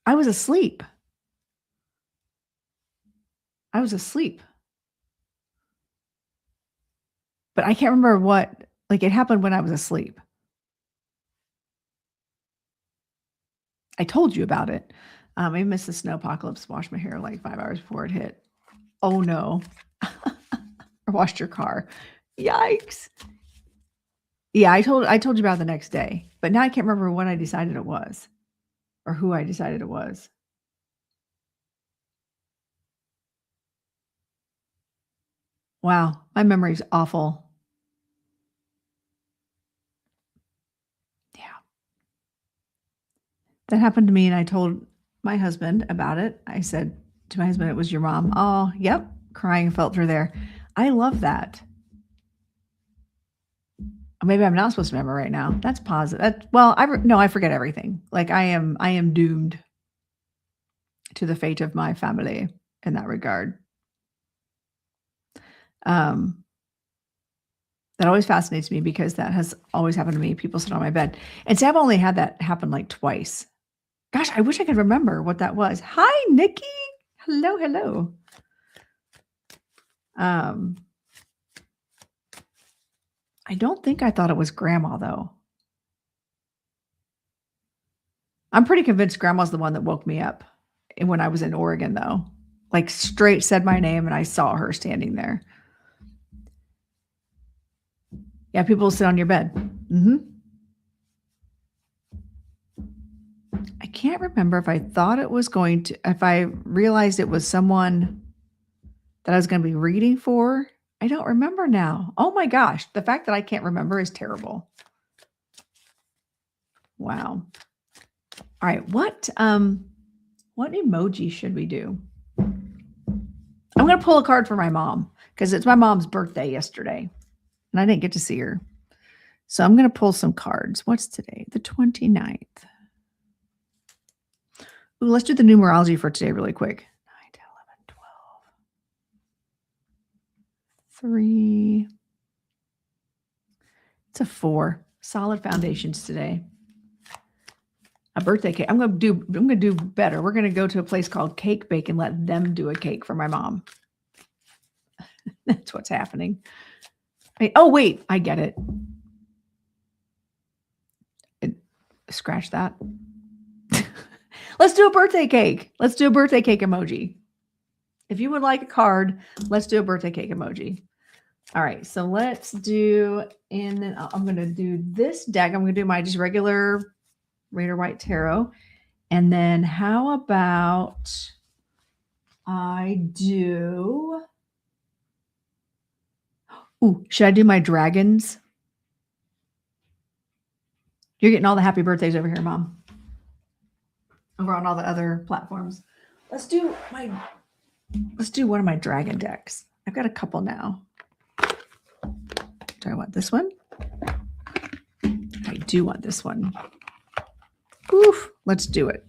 Speaker 2: I was asleep. But I can't remember what, like it happened when I was asleep. I told you about it. I missed the snow apocalypse, washed my hair like 5 hours before it hit. Oh no. Or washed your car. Yikes. Yeah, I told you about it the next day, but now I can't remember what I decided it was or who I decided it was. Wow, my memory's awful. Yeah. That happened to me and I told my husband about it. I said to my husband, it was your mom. Oh, yep. Crying felt her there. I love that. Maybe I'm not supposed to remember right now. That's positive. Well, I forget everything. Like I am doomed to the fate of my family in that regard. That That always fascinates me because that has always happened to me. People sit on my bed. And see, I've only had that happen like twice. Gosh, I wish I could remember what that was. Hi, Nikki. Hello, hello. I don't think I thought it was grandma, though. I'm pretty convinced grandma's the one that woke me up when I was in Oregon, though. Like straight said my name and I saw her standing there. Yeah, people sit on your bed. Mm-hmm. I can't remember if I thought it was going to, if I realized it was someone that I was going to be reading for. I don't remember now. Oh my gosh. The fact that I can't remember is terrible. Wow. All right. What emoji should we do? I'm going to pull a card for my mom because it's my mom's birthday yesterday and I didn't get to see her. So I'm going to pull some cards. What's today? The 29th. Ooh, let's do the numerology for today really quick. 9, 10, 11, 12. 3. It's a 4. Solid foundations today. A birthday cake. I'm going to do better. We're going to go to a place called Cake Bake and let them do a cake for my mom. That's what's happening. Oh, wait, I get it. Scratch that. Let's do a birthday cake. Let's do a birthday cake emoji. If you would like a card, let's do a birthday cake emoji. All right, so let's do, and then I'm going to do this deck. I'm going to do my just regular Rider White Tarot. And then how about I do, should I do my dragons? You're getting all the happy birthdays over here, Mom. Over on all the other platforms. Let's do one of my dragon decks. I've got a couple now. Do I want this one? I do want this one. Oof, let's do it.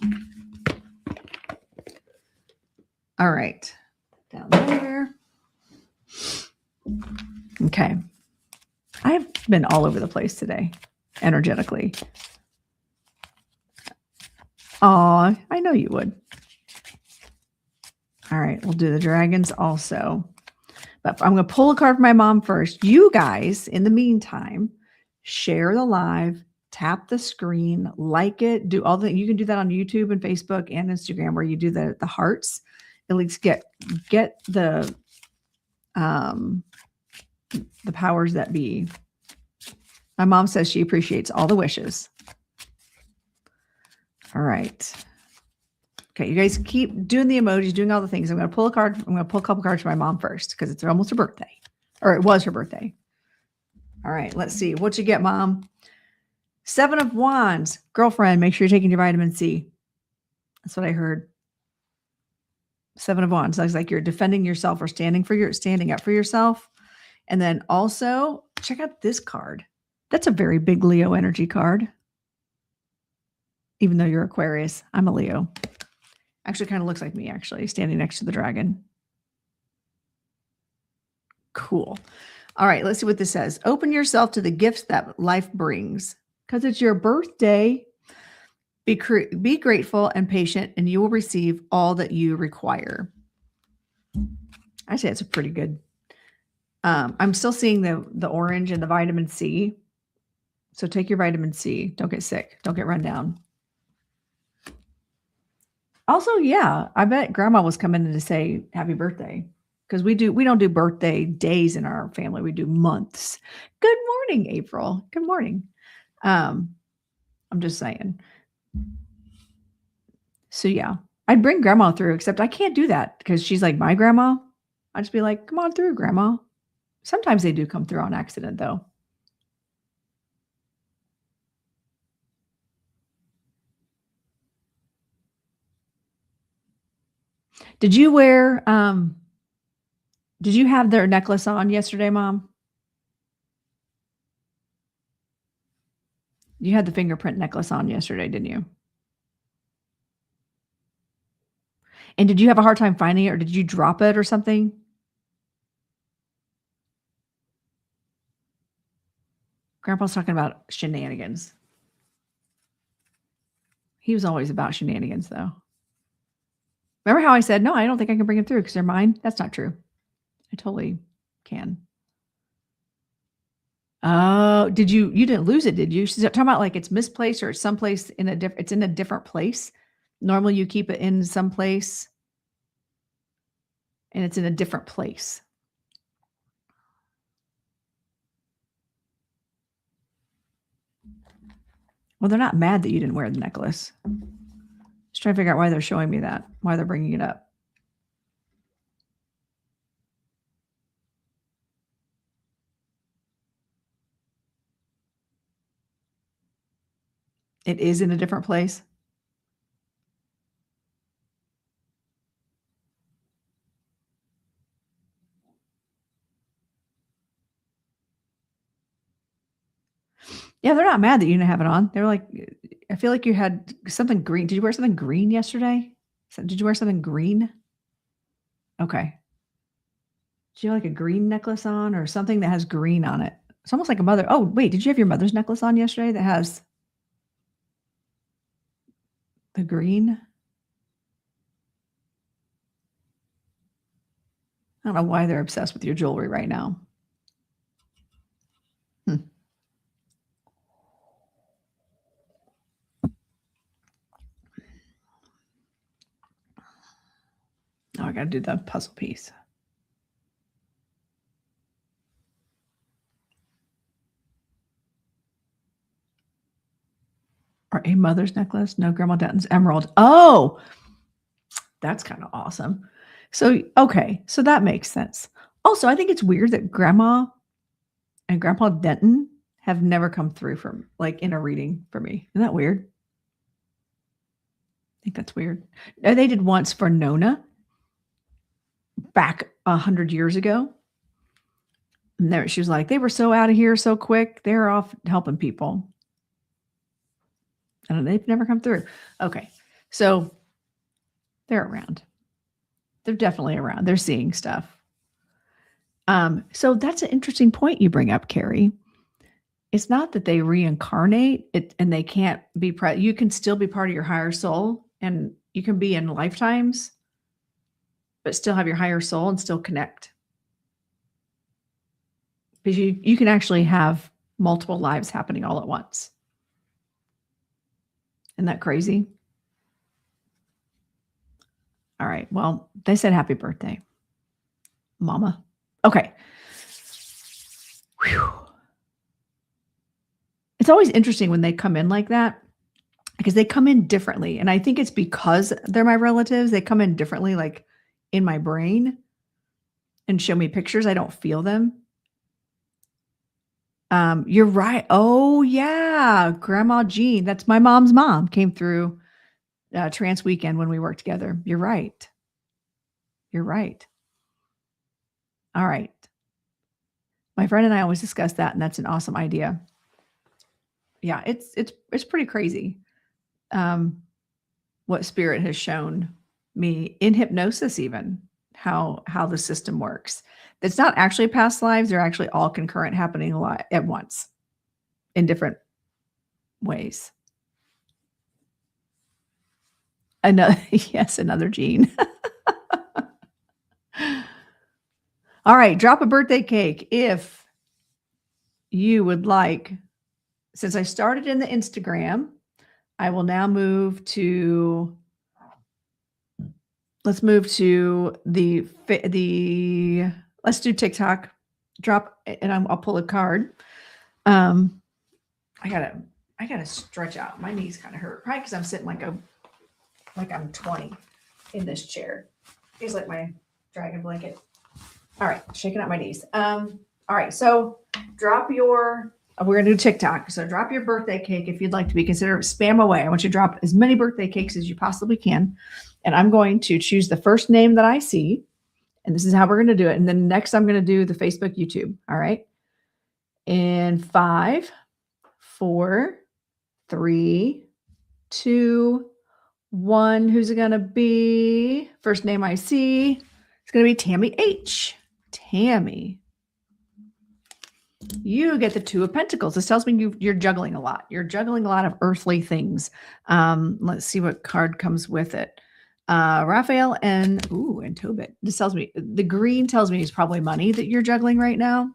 Speaker 2: All right. Down there. Okay. I've been all over the place today, energetically. Oh, I know you would. All right, we'll do the dragons also. But I'm going to pull a card for my mom first. You guys, in the meantime, share the live, tap the screen, like it, do all the, you can do that on YouTube and Facebook and Instagram where you do the hearts. At least get the powers that be. My mom says she appreciates all the wishes. All right. Okay, you guys keep doing the emojis, doing all the things. I'm going to pull a card. I'm going to pull a couple cards for my mom first because it's almost her birthday. Or it was her birthday. All right, let's see. What you get, Mom? 7 of Wands. Girlfriend, make sure you're taking your vitamin C. That's what I heard. 7 of Wands. Sounds like you're defending yourself or standing up for yourself. And then also, check out this card. That's a very big Leo energy card. Even though you're Aquarius, I'm a Leo. Actually, kind of looks like me, actually, standing next to the dragon. Cool. All right, let's see what this says. Open yourself to the gifts that life brings. Because it's your birthday, be grateful and patient, and you will receive all that you require. I say it's a pretty good. I'm still seeing the orange and the vitamin C. So take your vitamin C. Don't get sick. Don't get run down. Also, yeah, I bet Grandma was coming in to say happy birthday because we don't do birthday days in our family. We do months. Good morning, April. Good morning. I'm just saying. So yeah, I'd bring Grandma through, except I can't do that because she's like my grandma. I'd just be like, come on through, Grandma. Sometimes they do come through on accident, though. Did you have their necklace on yesterday, Mom? You had the fingerprint necklace on yesterday, didn't you? And did you have a hard time finding it, or did you drop it or something? Grandpa's talking about shenanigans. He was always about shenanigans, though. Remember how I said, no, I don't think I can bring him through because they're mine? That's not true. I totally can. Oh, you didn't lose it, did you? She's talking about like it's misplaced or it's someplace it's in a different place. Normally you keep it in some place and it's in a different place. Well, they're not mad that you didn't wear the necklace. Just trying to figure out why they're showing me that, why they're bringing it up. It is in a different place. Yeah, they're not mad that you didn't have it on. They're like, I feel like you had something green. Did you wear something green yesterday? Did you wear something green? Okay. Did you have like a green necklace on or something that has green on it? It's almost like a mother. Oh, wait, did you have your mother's necklace on yesterday that has the green? I don't know why they're obsessed with your jewelry right now. Oh, I got to do the puzzle piece. Or a mother's necklace? No, Grandma Denton's emerald. Oh, that's kind of awesome. So, okay. So that makes sense. Also, I think it's weird that Grandma and Grandpa Denton have never come through from like in a reading for me. Isn't that weird? I think that's weird. They did once for Nona back 100 years ago. And there she was like, they were so out of here so quick. They're off helping people. And they've never come through. Okay. So they're around. They're definitely around. They're seeing stuff. So that's an interesting point you bring up, Carrie. It's not that they reincarnate it and they can't be you can still be part of your higher soul and you can be in lifetimes, but still have your higher soul and still connect. Because you can actually have multiple lives happening all at once. Isn't that crazy? All right. Well, they said happy birthday, Mama. Okay. Whew. It's always interesting when they come in like that because they come in differently. And I think it's because they're my relatives. They come in differently, like in my brain and show me pictures. I don't feel them. You're right. Oh yeah. Grandma Jean. That's my mom's mom came through trance weekend when we worked together. You're right. You're right. All right. My friend and I always discuss that, and that's an awesome idea. Yeah, it's pretty crazy. What spirit has shown me in hypnosis, even how the system works. It's not actually past lives; they're actually all concurrent, happening a lot at once, in different ways. Another Gene. All right, drop a birthday cake if you would like. Since I started in the Instagram, I will now move to. Let's move to the. Let's do TikTok. Drop and I'll pull a card. I gotta stretch out. My knees kind of hurt, probably because I'm sitting like I'm 20 in this chair. Feels like my dragon blanket. All right, shaking out my knees. All right, so drop your. We're gonna do TikTok. So drop your birthday cake if you'd like to be considered. Spam away. I want you to drop as many birthday cakes as you possibly can. And I'm going to choose the first name that I see. And this is how we're going to do it. And then next I'm going to do the Facebook, YouTube. All right. In 5, 4, 3, 2, 1. Who's it going to be? First name I see. It's going to be Tammy H. Tammy. You get the Two of Pentacles. This tells me you're juggling a lot. You're juggling a lot of earthly things. Let's see what card comes with it. Raphael and Tobit. This tells me the green tells me it's probably money that you're juggling right now.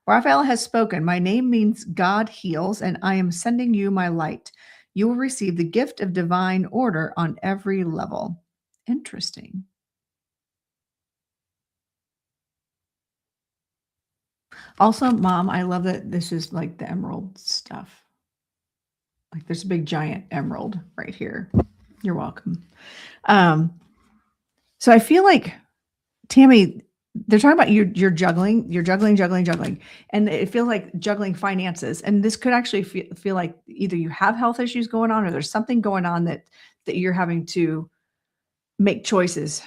Speaker 2: Raphael has spoken. My name means God heals, and I am sending you my light. You will receive the gift of divine order on every level. Interesting. Also, Mom, I love that this is like the emerald stuff. Like there's a big giant emerald right here. You're welcome. So I feel like, Tammy, they're talking about you're juggling, and it feels like juggling finances. And this could actually feel like either you have health issues going on, or there's something going on that you're having to make choices.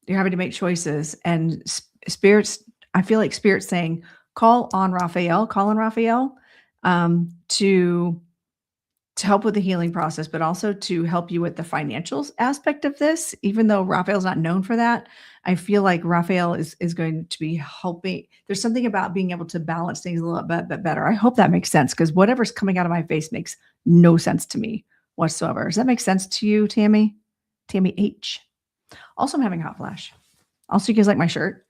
Speaker 2: You're having to make choices, and spirits. I feel like spirits saying, call on Raphael, to help with the healing process, but also to help you with the financials aspect of this. Even though Raphael's not known for that, I feel like Raphael is going to be helping. There's something about being able to balance things a little bit better. I hope that makes sense, because whatever's coming out of my face makes no sense to me whatsoever. Does that make sense to you, Tammy? Tammy H. Also, I'm having hot flash. Also, you guys like my shirt?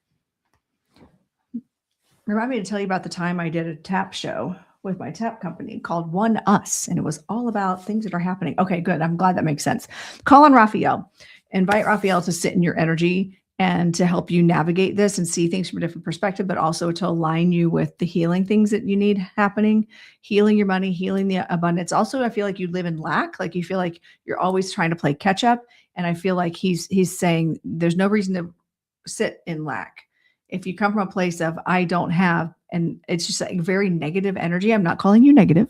Speaker 2: Remind me to tell you about the time I did a tap show with my tap company called One Us, and it was all about things that are happening. Okay, good. I'm glad that makes sense. Call on Raphael. Invite Raphael to sit in your energy and to help you navigate this and see things from a different perspective, but also to align you with the healing things that you need happening, healing your money, healing the abundance. Also, I feel like you live in lack. Like you feel like you're always trying to play catch up. And I feel like he's saying there's no reason to sit in lack. If you come from a place of I don't have, and it's just like very negative energy. I'm not calling you negative.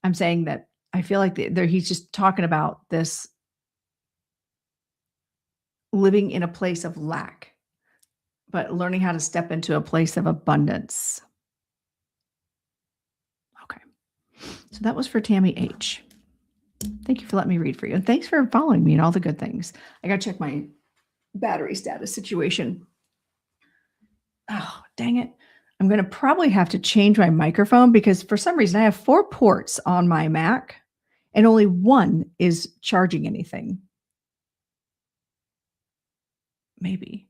Speaker 2: I'm saying that I feel like he's just talking about this living in a place of lack, but learning how to step into a place of abundance. Okay. So that was for Tammy H. Thank you for letting me read for you. And thanks for following me and all the good things. I got to check my battery status situation. Oh, dang it. I'm going to probably have to change my microphone, because for some reason I have 4 ports on my Mac and only one is charging anything. Maybe.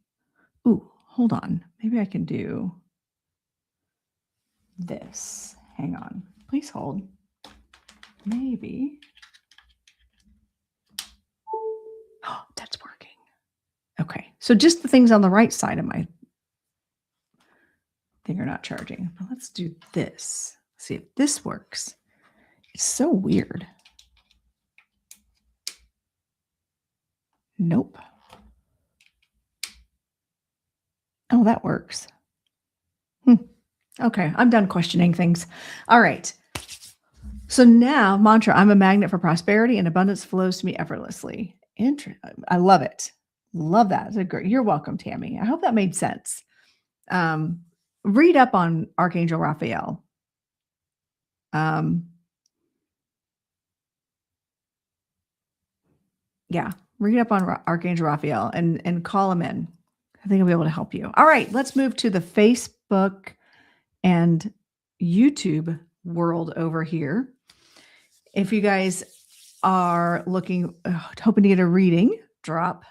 Speaker 2: Ooh, hold on. Maybe I can do this. Hang on. Please hold. Maybe. Oh, that's working. Okay. So just the things on the right side of my thing are not charging. But let's do this. See if this works. It's so weird. Nope. Oh, that works. Okay, I'm done questioning things. All right. So now, mantra, I'm a magnet for prosperity and abundance flows to me effortlessly. I love it. Love that. You're welcome, Tammy. I hope that made sense. Read up on Archangel Raphael. Yeah, read up on Archangel Raphael and call him in. I think I'll be able to help you. All right, let's move to the Facebook and YouTube world over here. If you guys are hoping to get a reading, drop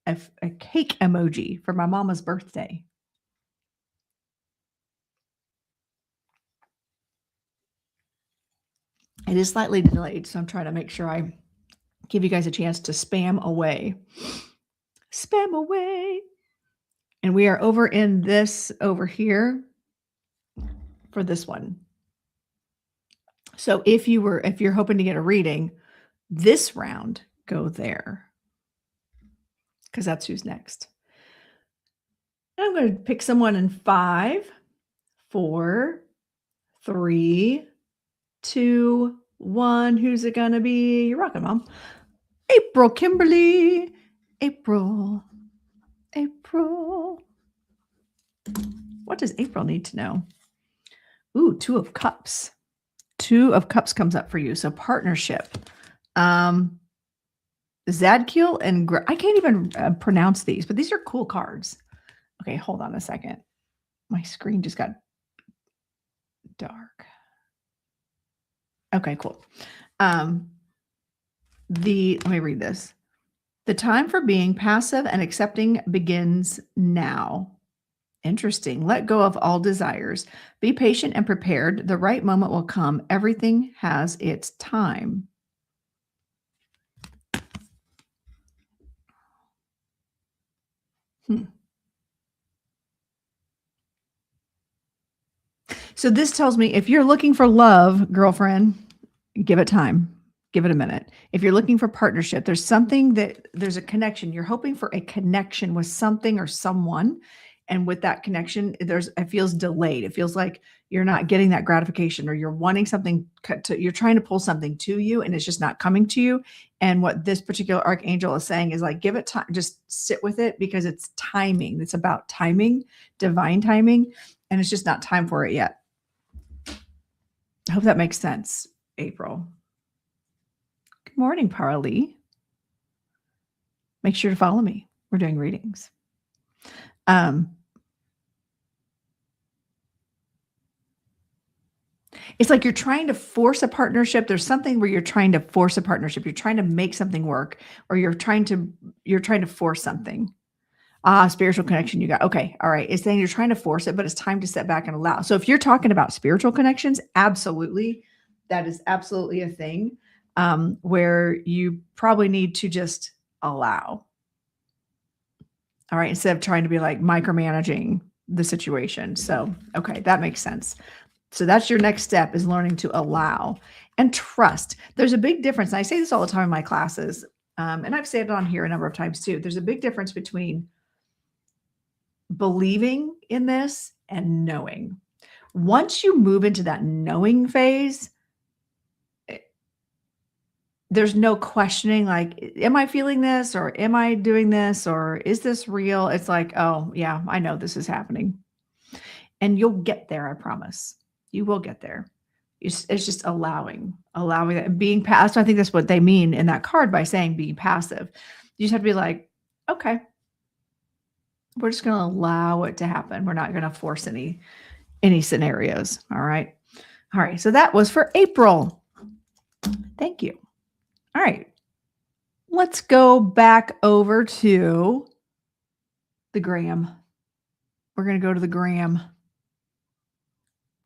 Speaker 2: a cake emoji for my mama's birthday. It is slightly delayed, so I'm trying to make sure I give you guys a chance to spam away. Spam away. And we are over in this over here for this one. So if you're hoping to get a reading this round, go there, because that's who's next. I'm going to pick someone in 5, 4, 3, 2, 1. Who's it going to be? You're rocking, Mom. April Kimberly. April. What does April need to know? Ooh, 2 of Cups. 2 of Cups comes up for you. So partnership. Zadkiel and I can't even pronounce these, but these are cool cards. Okay, hold on a second. My screen just got dark. Okay, cool. Let me read this. The time for being passive and accepting begins now. Interesting. Let go of all desires. Be patient and prepared. The right moment will come. Everything has its time. So this tells me if you're looking for love, girlfriend, give it time. Give it a minute. If you're looking for partnership, there's a connection. You're hoping for a connection with something or someone. And with that connection, it feels delayed. It feels like you're not getting that gratification, or you're wanting something you're trying to pull something to you and it's just not coming to you. And what this particular archangel is saying is like, give it time, just sit with it, because it's timing. It's about timing, divine timing. And it's just not time for it yet. I hope that makes sense, April. Good morning, Parali. Make sure to follow me. We're doing readings. It's like you're trying to force a partnership. There's something where you're trying to force a partnership. You're trying to make something work, or you're trying to force something. Spiritual connection you got. Okay. All right. It's saying you're trying to force it, but it's time to step back and allow. So if you're talking about spiritual connections, absolutely. That is absolutely a thing where you probably need to just allow. All right. Instead of trying to be like micromanaging the situation. So, okay. That makes sense. So that's your next step, is learning to allow and trust. There's a big difference. And I say this all the time in my classes. And I've said it on here a number of times too. There's a big difference between believing in this and knowing. Once you move into that knowing phase, there's no questioning, like, am I feeling this, or am I doing this, or is this real? It's like, oh yeah, I know this is happening. And you'll get there. I promise you will get there. It's just allowing that, and being passive. I think that's what they mean in that card by saying being passive. You just have to be like, okay, we're just going to allow it to happen. We're not going to force any scenarios. All right. All right. So that was for April. Thank you. All right. Let's go back over to the gram. We're going to go to the gram.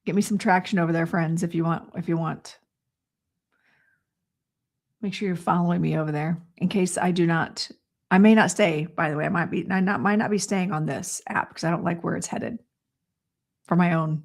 Speaker 2: Get me some traction over there, friends, if you want. Make sure you're following me over there in case I may not stay, by the way. I might not be staying on this app because I don't like where it's headed for my own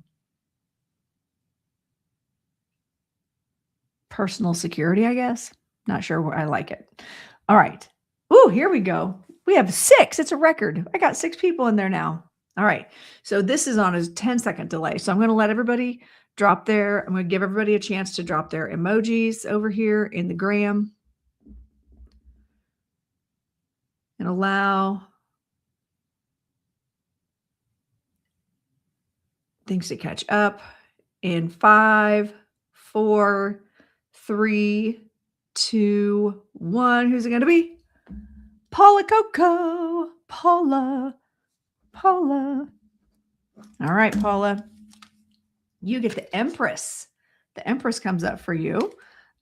Speaker 2: personal security, I guess. Not sure where I like it. All right. Ooh, here we go. We have 6. It's a record. I got 6 people in there now. All right. So this is on a 10-second delay. So I'm going to let everybody drop there. I'm going to give everybody a chance to drop their emojis over here in the gram. And allow things to catch up in 5, 4, 3, 2, 1. Who's it going to be? Paula Coco. Paula. All right, Paula. You get the Empress. The Empress comes up for you,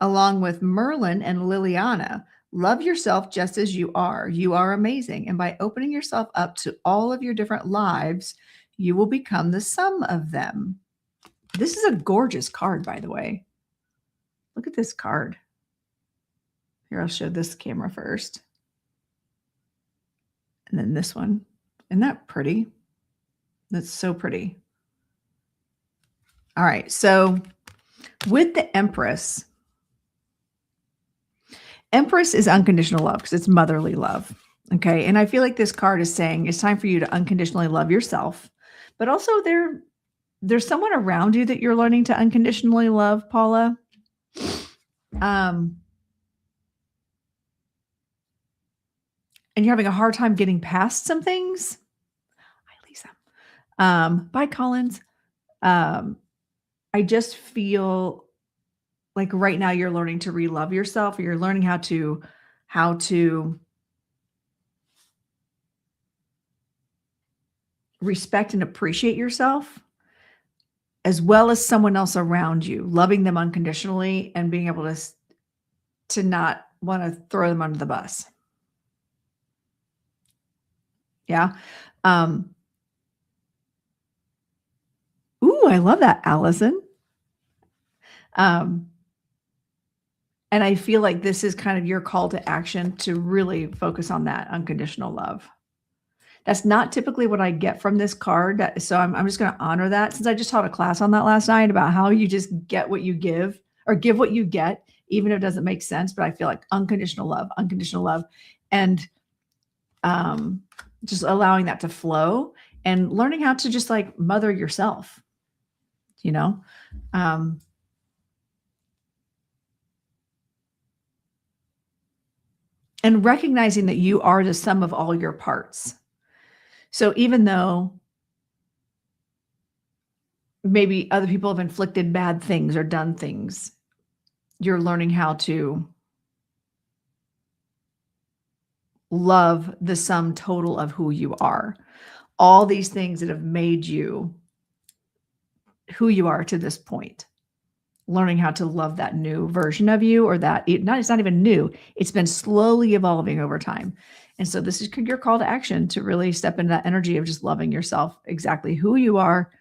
Speaker 2: along with Merlin and Liliana. Love yourself just as you are. You are amazing. And by opening yourself up to all of your different lives, you will become the sum of them. This is a gorgeous card, by the way. Look at this card. Here, I'll show this camera first. And then this one. Isn't that pretty? That's so pretty. All right. So with the Empress is unconditional love because it's motherly love. Okay. And I feel like this card is saying it's time for you to unconditionally love yourself, but also there's someone around you that you're learning to unconditionally love, Paula. And you're having a hard time getting past some things. Hi, Lisa. Bye, Collins. I just feel like right now you're learning to re-love yourself, or you're learning how to respect and appreciate yourself. as well as someone else around you, loving them unconditionally and being able to not want to throw them under the bus. Yeah. Ooh, I love that, Allison. And I feel like this is kind of your call to action to really focus on that unconditional love. That's not typically what I get from this card. So I'm just going to honor that, since I just taught a class on that last night about how you just get what you give, or give what you get, even if it doesn't make sense. But I feel like unconditional love, and just allowing that to flow and learning how to just like mother yourself, you know? And recognizing that you are the sum of all your parts. So even though maybe other people have inflicted bad things or done things, you're learning how to love the sum total of who you are. All these things that have made you who you are to this point. Learning how to love that new version of you, or that it's not even new. It's been slowly evolving over time. And so this is your call to action to really step into that energy of just loving yourself exactly who you are,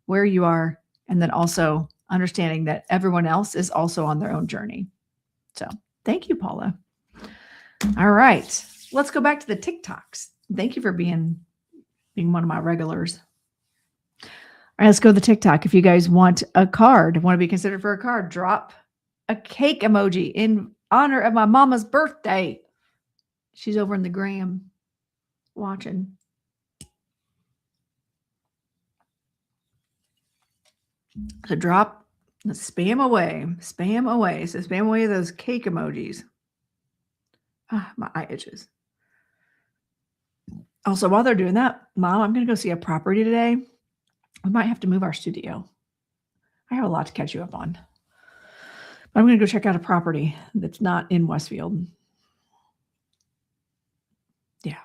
Speaker 2: where you are, and then also understanding that everyone else is also on their own journey. So thank you, Paula. All right, let's go back to the TikToks. Thank you for being one of my regulars. All right, let's go to the TikTok. If you guys want a card, want to be considered for a card, drop a cake emoji in honor of my mama's birthday. She's over in the gram watching. So drop, spam away. So spam away those cake emojis. Ah, my eye itches. Also, while they're doing that, Mom, I'm going to go see a property today. We might have to move our studio. I have a lot to catch you up on. But I'm going to go check out a property that's not in Westfield. Yeah.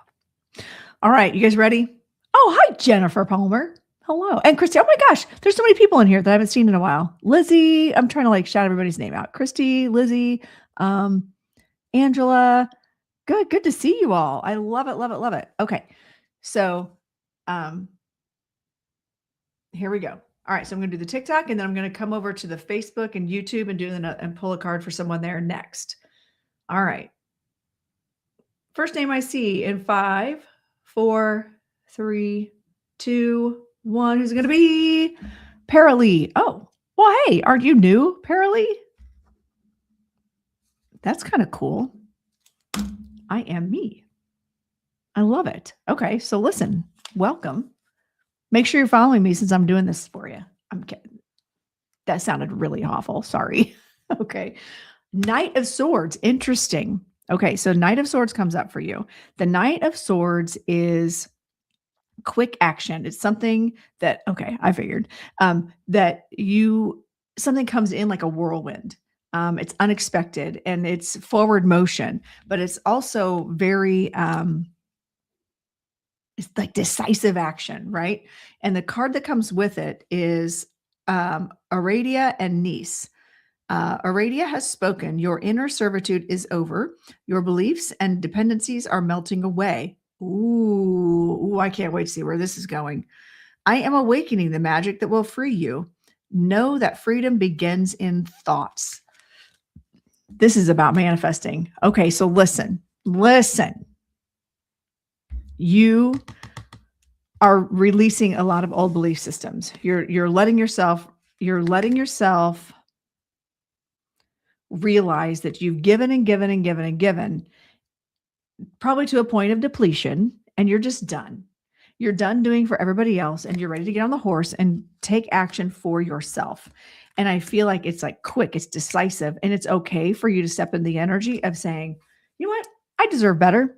Speaker 2: All right. You guys ready? Oh, hi, Jennifer Palmer. Hello. And Christy. Oh my gosh. There's so many people in here that I haven't seen in a while. Lizzie. I'm trying to like shout everybody's name out. Christy, Lizzie, Angela. Good to see you all. I love it. Okay. So, here we go. All right. So I'm going to do the TikTok, and then I'm going to come over to the Facebook and YouTube and pull a card for someone there next. All right. First name I see in 5, 4, 3, 2, 1. Who's it going to be? Paralee. Oh, well, hey, aren't you new, Paralee? That's kind of cool. I am me. I love it. Okay. So listen, welcome. Make sure you're following me since I'm doing this for you. I'm kidding. That sounded really awful. Sorry. Okay. Knight of Swords. Interesting. Okay. So Knight of Swords comes up for you. The Knight of Swords is quick action. It's something that, okay, I figured, that something comes in like a whirlwind. It's unexpected and it's forward motion, but it's also very, it's like decisive action, right? And the card that comes with it is Aradia and Nice. Aradia has spoken. Your inner servitude is over. Your beliefs and dependencies are melting away. Ooh, I can't wait to see where this is going. I am awakening the magic that will free you. Know that freedom begins in thoughts. This is about manifesting. Okay, so listen. You are releasing a lot of old belief systems. You're letting yourself realize that you've given and given and given and given, probably to a point of depletion, and you're just done. You're done doing for everybody else, and you're ready to get on the horse and take action for yourself. And I feel like it's like quick, it's decisive, and it's okay for you to step in the energy of saying, you know what? I deserve better.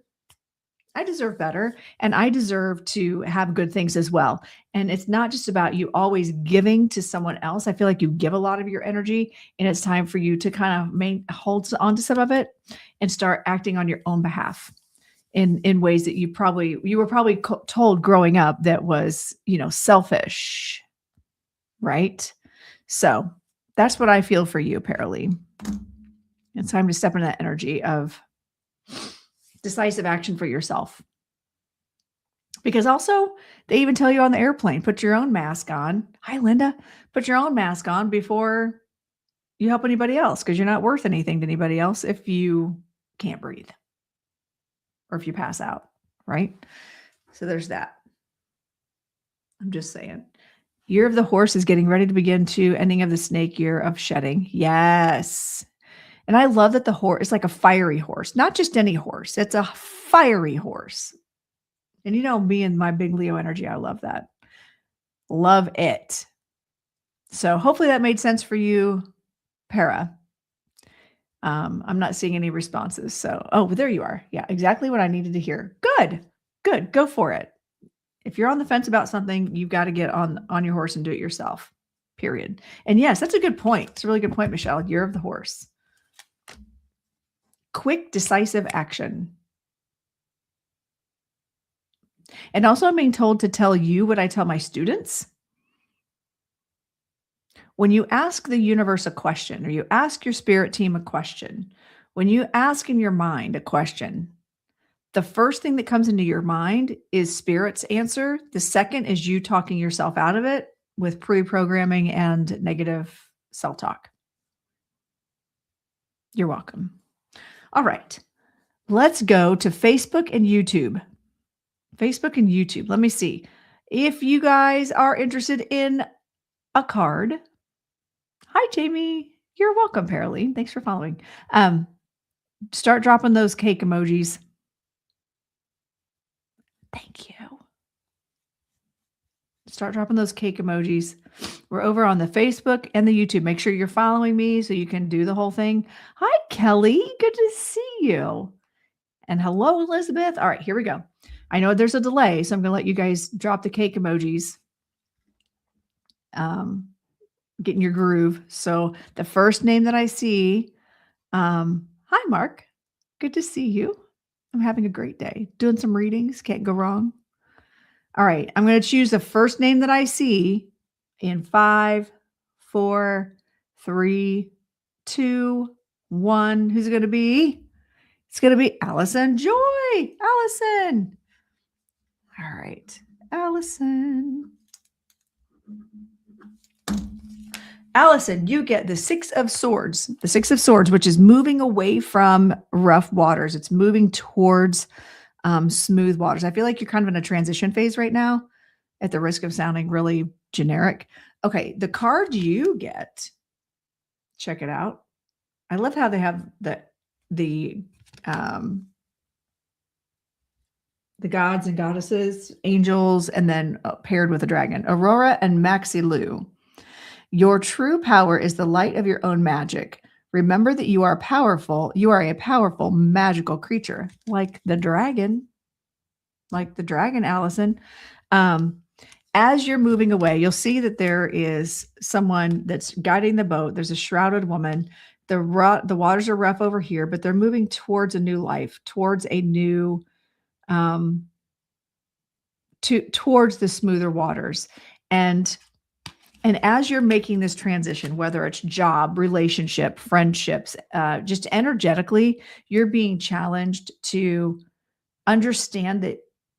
Speaker 2: And I deserve to have good things as well. And it's not just about you always giving to someone else. I feel like you give a lot of your energy, and it's time for you to kind of hold on to some of it and start acting on your own behalf in ways that you were probably told growing up that was, selfish, right? So that's what I feel for you, Paralee. It's time to step into that energy of decisive action for yourself. Because also, they even tell you on the airplane, put your own mask on. Hi, Linda. Put your own mask on before you help anybody else, because you're not worth anything to anybody else if you can't breathe or if you pass out, right? So there's that. I'm just saying. Year of the horse is getting ready to begin to ending of the snake, year of shedding. Yes. And I love that the horse is like a fiery horse, not just any horse. It's a fiery horse. And you know, me and my big Leo energy, I love that. Love it. So hopefully that made sense for you, Para. I'm not seeing any responses. So, oh, there you are. Yeah, exactly what I needed to hear. Good. Good. Go for it. If you're on the fence about something, you've got to get on your horse and do it yourself. Period. And yes, that's a good point. It's a really good point, Michelle. Year of the horse. Quick, decisive action. And also, I'm being told to tell you what I tell my students. When you ask the universe a question, or you ask your spirit team a question, when you ask in your mind a question, the first thing that comes into your mind is spirit's answer. The second is you talking yourself out of it with pre-programming and negative self-talk. You're welcome. All right. Let's go to Facebook and YouTube. Facebook and YouTube. Let me see. If you guys are interested in a card. Hi, Jamie. You're welcome, Paralee. Thanks for following. Start dropping those cake emojis. Thank you. Start dropping those cake emojis. We're over on the Facebook and the YouTube. Make sure you're following me so you can do the whole thing. Hi, Kelly. Good to see you. And hello, Elizabeth. All right, here we go. I know there's a delay, so I'm going to let you guys drop the cake emojis. Get in your groove. So the first name that I see, hi, Mark. Good to see you. I'm having a great day. Doing some readings. Can't go wrong. All right. I'm going to choose the first name that I see in 5, 4, 3, 2, 1. Who's it going to be? It's going to be Allison Joy. Allison. All right. Allison. Allison, you get the 6 of Swords. The 6 of Swords, which is moving away from rough waters. It's moving towards smooth waters. I feel like you're kind of in a transition phase right now, at the risk of sounding really generic. Okay, the card you get, check it out. I love how they have the gods and goddesses, angels, and then paired with a dragon. Aurora and Maxi Lu. Your true power is the light of your own magic. Remember that you are powerful. You are a powerful, magical creature, like the dragon. Like the dragon, Allison. As you're moving away, you'll see that there is someone that's guiding the boat. There's a shrouded woman. The waters are rough over here, but they're moving towards a new life, towards a new, towards the smoother waters. And as you're making this transition, whether it's job, relationship, friendships, just energetically, you're being challenged to understand that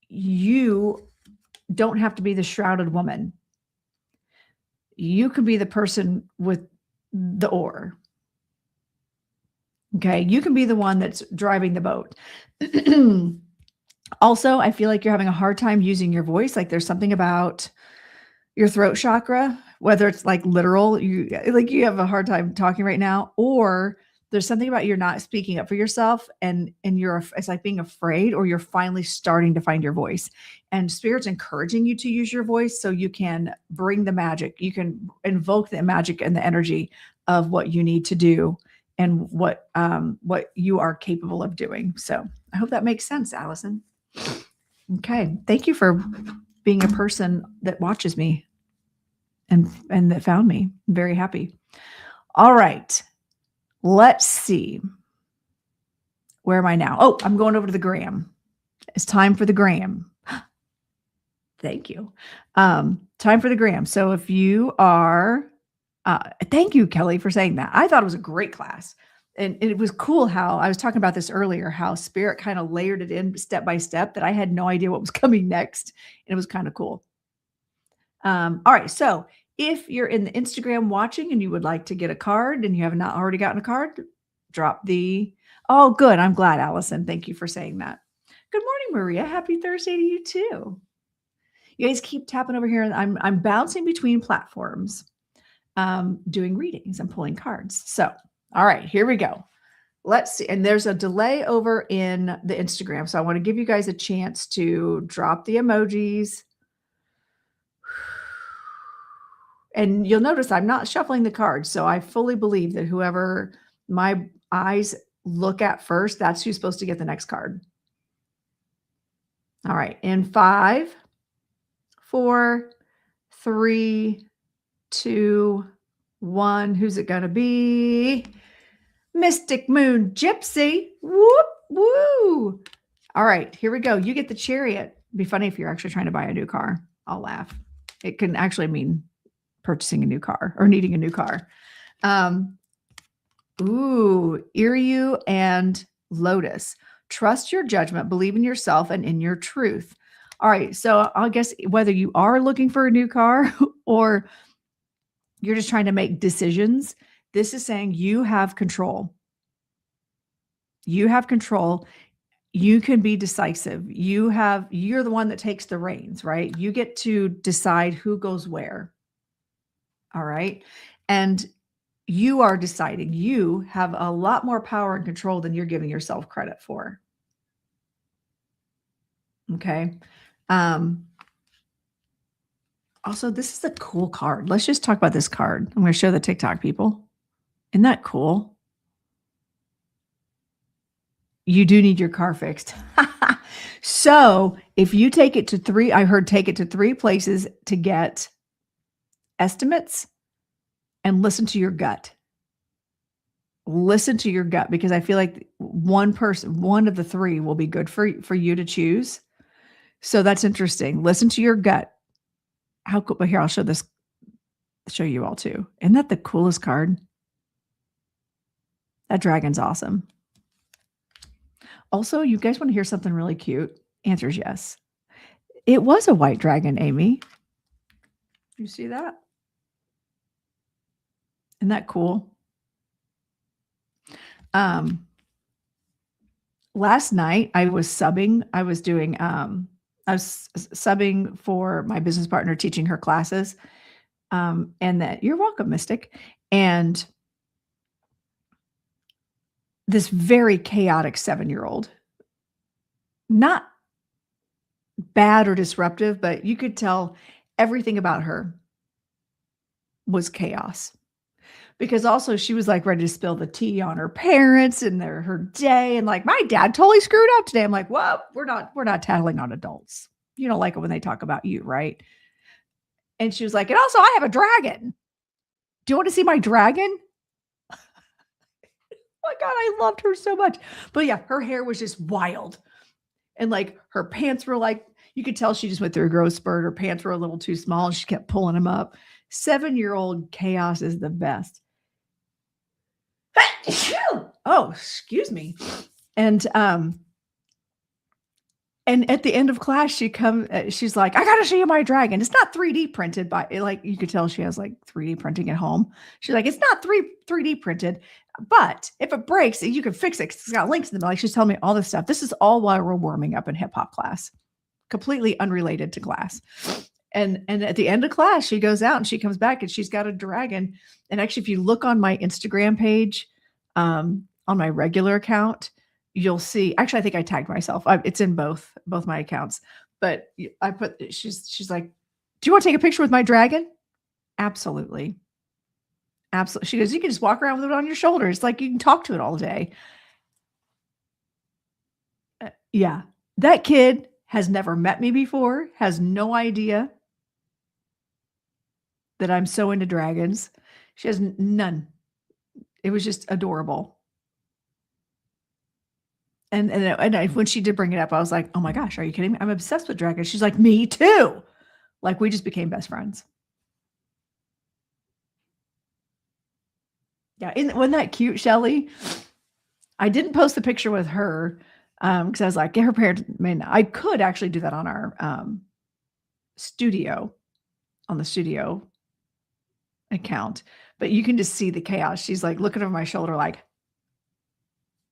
Speaker 2: you don't have to be the shrouded woman. You could be the person with the oar. Okay. You can be the one that's driving the boat. Also, I feel like you're having a hard time using your voice. Like there's something about your throat chakra, whether it's like literal, you have a hard time talking right now, or there's something about you're not speaking up for yourself and it's like being afraid, or you're finally starting to find your voice, and Spirit's encouraging you to use your voice so you can bring the magic. You can invoke the magic and the energy of what you need to do and what you are capable of doing. So I hope that makes sense, Allison. Okay. Thank you for being a person that watches me and that found me. I'm very happy. All right. Let's see. Where am I now? Oh, I'm going over to the gram. It's time for the gram. Thank you. time for the gram. So if you are, thank you, Kelly, for saying that. I thought it was a great class. And it was cool how I was talking about this earlier, how Spirit kind of layered it in step by step that I had no idea what was coming next. And it was kind of cool. All right. So if you're in the Instagram watching and you would like to get a card and you have not already gotten a card, drop the, oh, good. I'm glad, Allison. Thank you for saying that. Good morning, Maria. Happy Thursday to you too. You guys keep tapping over here. I'm bouncing between platforms, doing readings and pulling cards. So, all right, here we go. Let's see. And there's a delay over in the Instagram. So I want to give you guys a chance to drop the emojis. And you'll notice I'm not shuffling the cards. So I fully believe that whoever my eyes look at first, that's who's supposed to get the next card. All right. In 5, 4, 3, 2, 1. Who's it going to be? Mystic Moon Gypsy. Whoop, woo. All right, here we go. You get the Chariot. It'd be funny if you're actually trying to buy a new car. I'll laugh. It can actually mean purchasing a new car or needing a new car. Iryu and Lotus. Trust your judgment, believe in yourself and in your truth. All right, so I guess whether you are looking for a new car or you're just trying to make decisions, this is saying you have control. You have control. You can be decisive. You're the one that takes the reins, right? You get to decide who goes where. All right. And you are deciding. You have a lot more power and control than you're giving yourself credit for. Okay. Also, this is a cool card. Let's just talk about this card. I'm going to show the TikTok people. Isn't that cool? You do need your car fixed. So if you take it to 3, I heard take it to 3 places to get estimates and listen to your gut. Listen to your gut, because I feel like one of the 3 will be good for you to choose. So that's interesting. Listen to your gut. How cool. But here, I'll show you all too. Isn't that the coolest card? That dragon's awesome. Also, you guys want to hear something really cute? Answer is yes. It was a white dragon, Amy. You see that? Isn't that cool? Last night I was subbing. I was subbing for my business partner, teaching her classes. And that, you're welcome, Mystic. And this very chaotic 7-year-old, not bad or disruptive, but you could tell everything about her was chaos. Because also she was like ready to spill the tea on her parents and her day. And like, my dad totally screwed up today. I'm like, well, we're not tattling on adults. You don't like it when they talk about you, right? And she was like, and also I have a dragon. Do you want to see my dragon? Oh my God, I loved her so much. But yeah, her hair was just wild. And like her pants were like, you could tell she just went through a growth spurt. Her pants were a little too small and she kept pulling them up. 7-year-old chaos is the best. Oh, excuse me. And at the end of class, she's like, I got to show you my dragon. It's not 3D printed, like you could tell she has like 3D printing at home. She's like, it's not 3D printed, but if it breaks, you can fix it. It's got links in the middle. Like, she's telling me all this stuff. This is all while we're warming up in hip hop class, completely unrelated to class. And at the end of class, she goes out and she comes back and she's got a dragon. And actually, if you look on my Instagram page, on my regular account, you'll see, actually, I think I tagged myself. It's in both my accounts, but I put, she's like, do you want to take a picture with my dragon? Absolutely. Absolutely. She goes, you can just walk around with it on your shoulder. It's like you can talk to it all day. Yeah. That kid has never met me before, has no idea that I'm so into dragons. She has none. It was just adorable. And when she did bring it up, I was like, oh my gosh, are you kidding me? I'm obsessed with dragons. She's like, me too. Like we just became best friends. Yeah. Wasn't that cute, Shelly? I didn't post the picture with her because I was like, get her parents. I mean, I could actually do that on our studio, on the studio account, but you can just see the chaos. She's like looking over my shoulder like,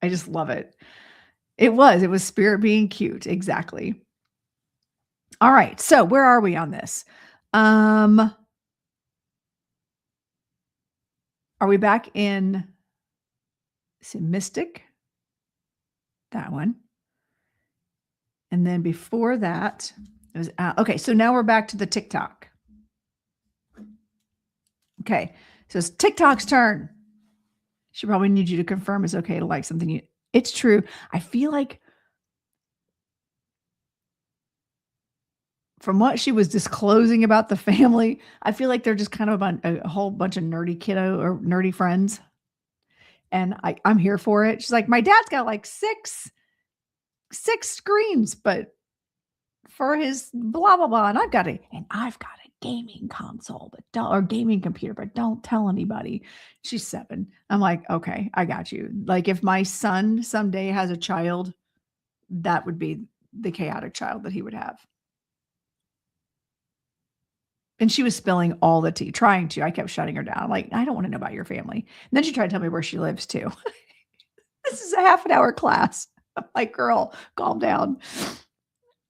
Speaker 2: I just love it. It was spirit being cute. Exactly. All right. So where are we on this? Are we back in Mystic? That one. And then before that, it was okay. So now we're back to the TikTok. Okay. So it's TikTok's turn. She probably needs you to confirm it's okay to like something. It's true. I feel like from what she was disclosing about the family, I feel like they're just kind of a whole bunch of nerdy kiddo or nerdy friends. And I'm here for it. She's like, my dad's got like six screens, but for his blah, blah, blah. And I've got a gaming console, or gaming computer, but don't tell anybody. She's 7. I'm like, okay, I got you. Like if my son someday has a child, that would be the chaotic child that he would have. And she was spilling all the tea, trying to. I kept shutting her down. I'm like, I don't want to know about your family. And then she tried to tell me where she lives too. This is a half an hour class. I'm like, girl, calm down.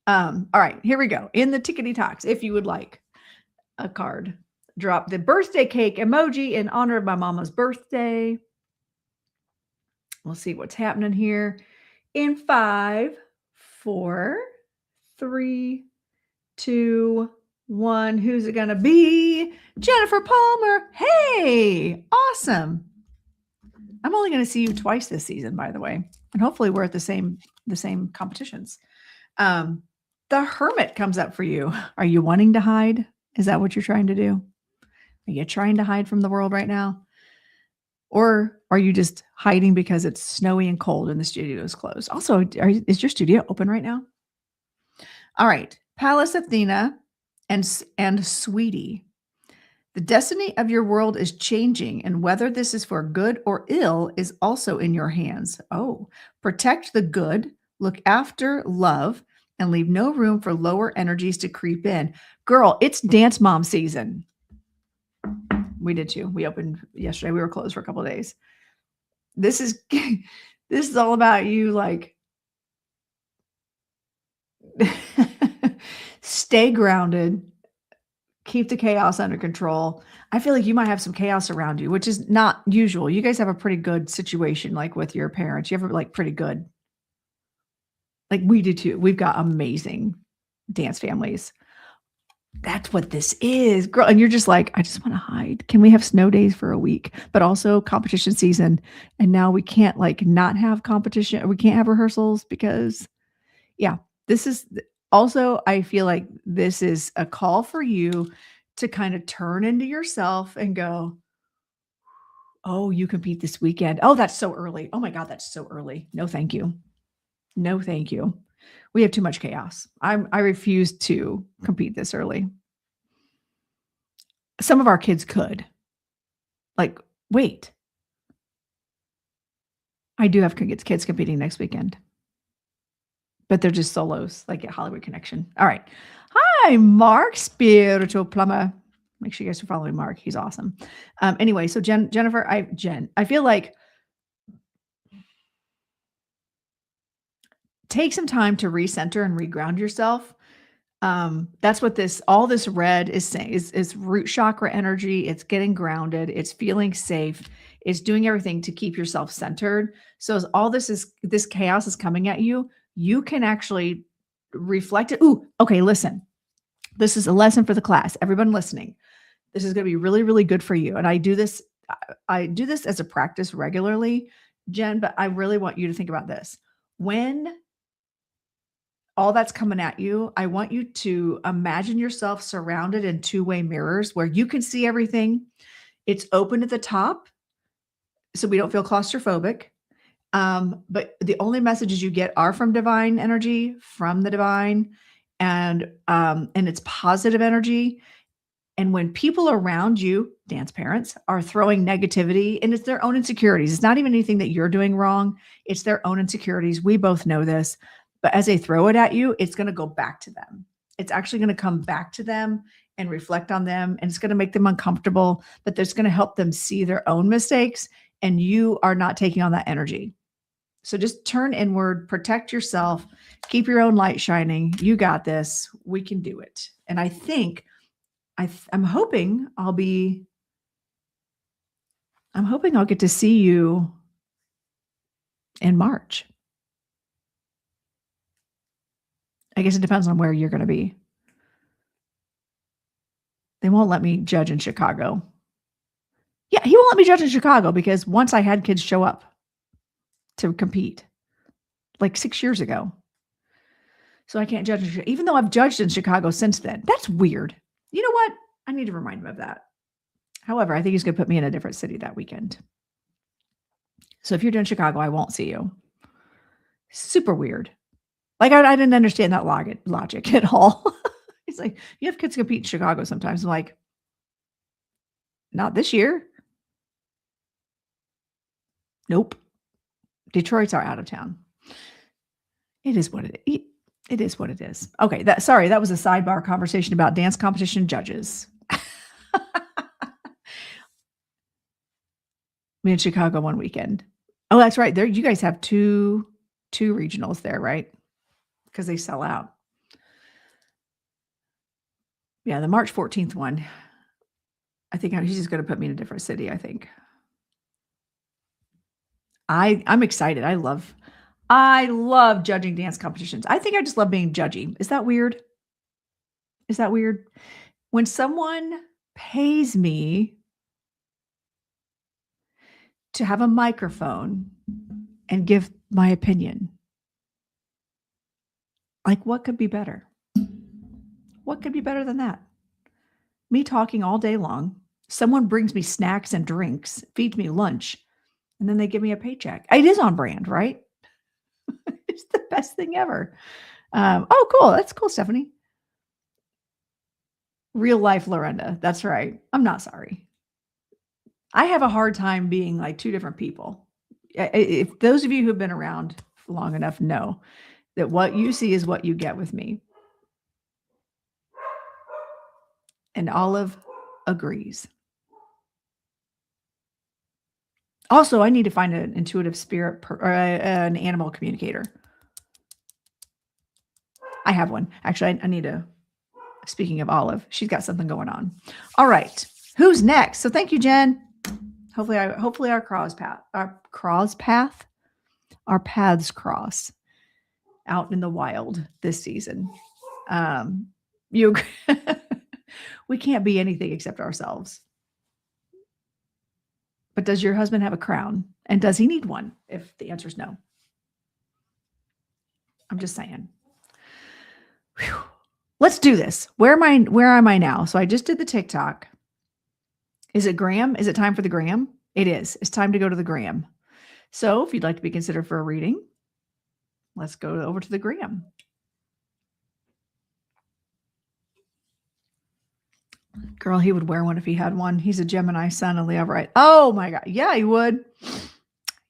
Speaker 2: All right, here we go. In the Tickety Talks, if you would like a card, drop the birthday cake emoji in honor of my mama's birthday. We'll see what's happening here. In 5, 4, 3, 2, 1. Who's it going to be? Jennifer Palmer. Hey, awesome. I'm only going to see you twice this season, by the way. And hopefully we're at the same competitions. The Hermit comes up for you. Are you wanting to hide? Is that what you're trying to do? Are you trying to hide from the world right now? Or are you just hiding because it's snowy and cold and the studio is closed? Also, is your studio open right now? All right. Pallas Athena and Sweetie. The destiny of your world is changing, and whether this is for good or ill is also in your hands. Oh, protect the good, look after love, and leave no room for lower energies to creep in. Girl, it's dance mom season. We did too. We opened yesterday. We were closed for a couple of days. This is all about you, like stay grounded, keep the chaos under control. I feel like you might have some chaos around you, which is not usual. You guys have a pretty good situation, like with your parents. You have like pretty good, like we do too. We've got amazing dance families. That's what this is, girl. And you're just like, I just want to hide. Can we have snow days for a week? But also competition season. And now we can't like not have competition. We can't have rehearsals because this is also, I feel like this is a call for you to kind of turn into yourself and go, oh, you compete this weekend. Oh, that's so early. Oh my God, that's so early. No, thank you. No, thank you. We have too much chaos. I refuse to compete this early. Some of our kids could. Like, wait. I do have kids competing next weekend. But they're just solos, like at Hollywood Connection. All right. Hi, Mark, Spiritual Plumber. Make sure you guys are following Mark. He's awesome. Anyway, so Jennifer, I feel like take some time to recenter and reground yourself. That's what all this red is saying is root chakra energy. It's getting grounded. It's feeling safe. It's doing everything to keep yourself centered. So as all this chaos is coming at you, you can actually reflect it. Ooh, okay, listen. This is a lesson for the class. Everyone listening. This is going to be really, really good for you. And I do this as a practice regularly, Jen, but I really want you to think about this. When all that's coming at you, I want you to imagine yourself surrounded in 2-way mirrors where you can see everything. It's open at the top, so we don't feel claustrophobic. But the only messages you get are from divine energy, from the divine. and it's positive energy. And when people around you, dance parents, are throwing negativity, and it's their own insecurities, it's not even anything that you're doing wrong. It's their own insecurities. We both know this. But as they throw it at you, it's going to go back to them. It's actually going to come back to them and reflect on them. And it's going to make them uncomfortable, but it's going to help them see their own mistakes. And you are not taking on that energy. So just turn inward, protect yourself, keep your own light shining. You got this. We can do it. And I think I'm hoping I'll get to see you in March. I guess it depends on where you're going to be. They won't let me judge in Chicago. Yeah, he won't let me judge in Chicago because once I had kids show up to compete, like 6 years ago. So I can't judge, even though I've judged in Chicago since then. That's weird. You know what? I need to remind him of that. However, I think he's going to put me in a different city that weekend. So if you're doing Chicago, I won't see you. Super weird. Like I didn't understand that logic at all. He's like, you have kids compete in Chicago sometimes. I'm like, not this year. Nope. Detroit's our out of town. It is what it is. Okay. That was a sidebar conversation about dance competition judges. Me in Chicago one weekend. Oh, that's right. There, you guys have two regionals there, right? Because they sell out. Yeah, the March 14th one. I think he's just going to put me in a different city, I think. I'm excited. I love judging dance competitions. I think I just love being judgy. Is that weird? When someone pays me to have a microphone and give my opinion, like what could be better? What could be better than that? Me talking all day long. Someone brings me snacks and drinks, feeds me lunch, and then they give me a paycheck. It is on brand, right? It's the best thing ever. Oh, cool. That's cool, Stephanie. Real life Lorenda. That's right. I'm not sorry. I have a hard time being like two different people. If those of you who've been around long enough know that what you see is what you get with me. And Olive agrees. Also, I need to find an intuitive spirit or an animal communicator. I have one. Actually, I need to. Speaking of Olive, she's got something going on. All right. Who's next? So thank you, Jen. Hopefully our paths cross out in the wild this season. We can't be anything except ourselves. But does your husband have a crown? And does he need one? If the answer is no. I'm just saying. Whew. Let's do this. Where am I now? So I just did the TikTok. Is it Gram? Is it time for the Gram? It is. It's time to go to the Gram. So if you'd like to be considered for a reading, let's go over to the Gram. Girl, he would wear one if he had one. He's a Gemini sun, a Leo, right? Oh my God. Yeah, he would.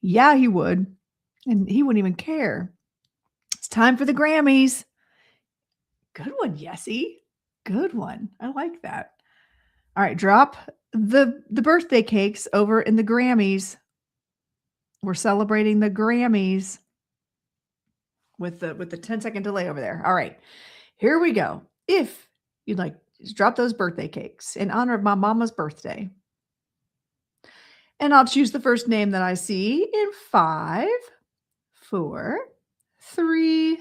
Speaker 2: Yeah, he would. And he wouldn't even care. It's time for the Grammys. Good one, Yessie. Good one. I like that. All right, drop the birthday cakes over in the Grammys. We're celebrating the Grammys with the 10-second delay over there. All right, here we go. If you'd like, just drop those birthday cakes in honor of my mama's birthday. And I'll choose the first name that I see in 5, 4, 3,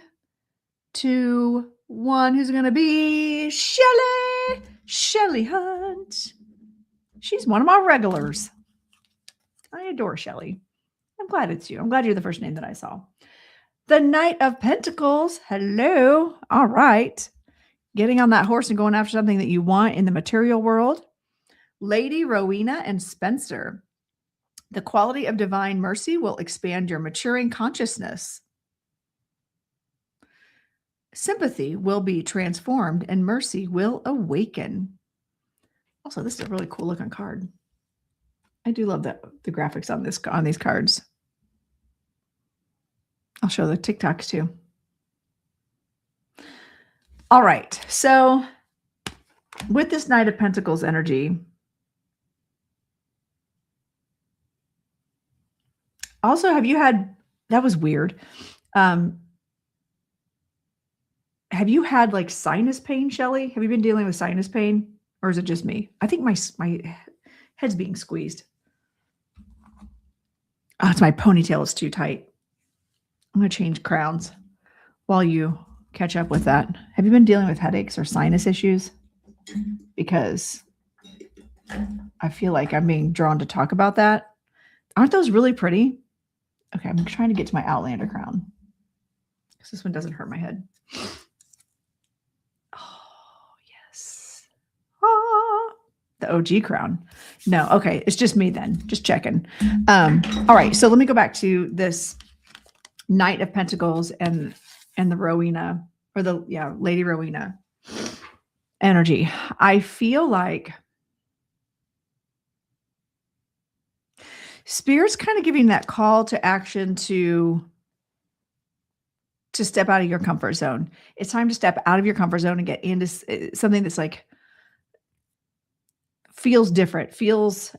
Speaker 2: 2, 1. Who's going to be Shelly Hunt. She's one of my regulars. I adore Shelly. I'm glad it's you. I'm glad you're the first name that I saw. The Knight of Pentacles. Hello. All right. Getting on that horse and going after something that you want in the material world. Lady Rowena and Spencer. The quality of divine mercy will expand your maturing consciousness. sympathy will be transformed and mercy will awaken. Also, this is a really cool looking card. I do love the graphics on these cards. I'll show the TikToks too. All right. So with this Knight of Pentacles energy, also, have you had, that was weird. Have you had like sinus pain, Shelly? Have you been dealing with sinus pain, or is it just me? I think my head's being squeezed. Oh, it's my ponytail is too tight. I'm going to change crowns while you catch up with that. Have you been dealing with headaches or sinus issues? Because I feel like I'm being drawn to talk about that. Aren't those really pretty? Okay, I'm trying to get to my Outlander crown because this one doesn't hurt my head. Oh, yes. Ah, the OG crown. No, okay, it's just me then. Just checking. All right, so let me go back to this Knight of Pentacles and the Rowena, or the Lady Rowena energy. I feel like Spirit's kind of giving that call to action to step out of your comfort zone. It's time to step out of your comfort zone and get into something that's like feels different, feels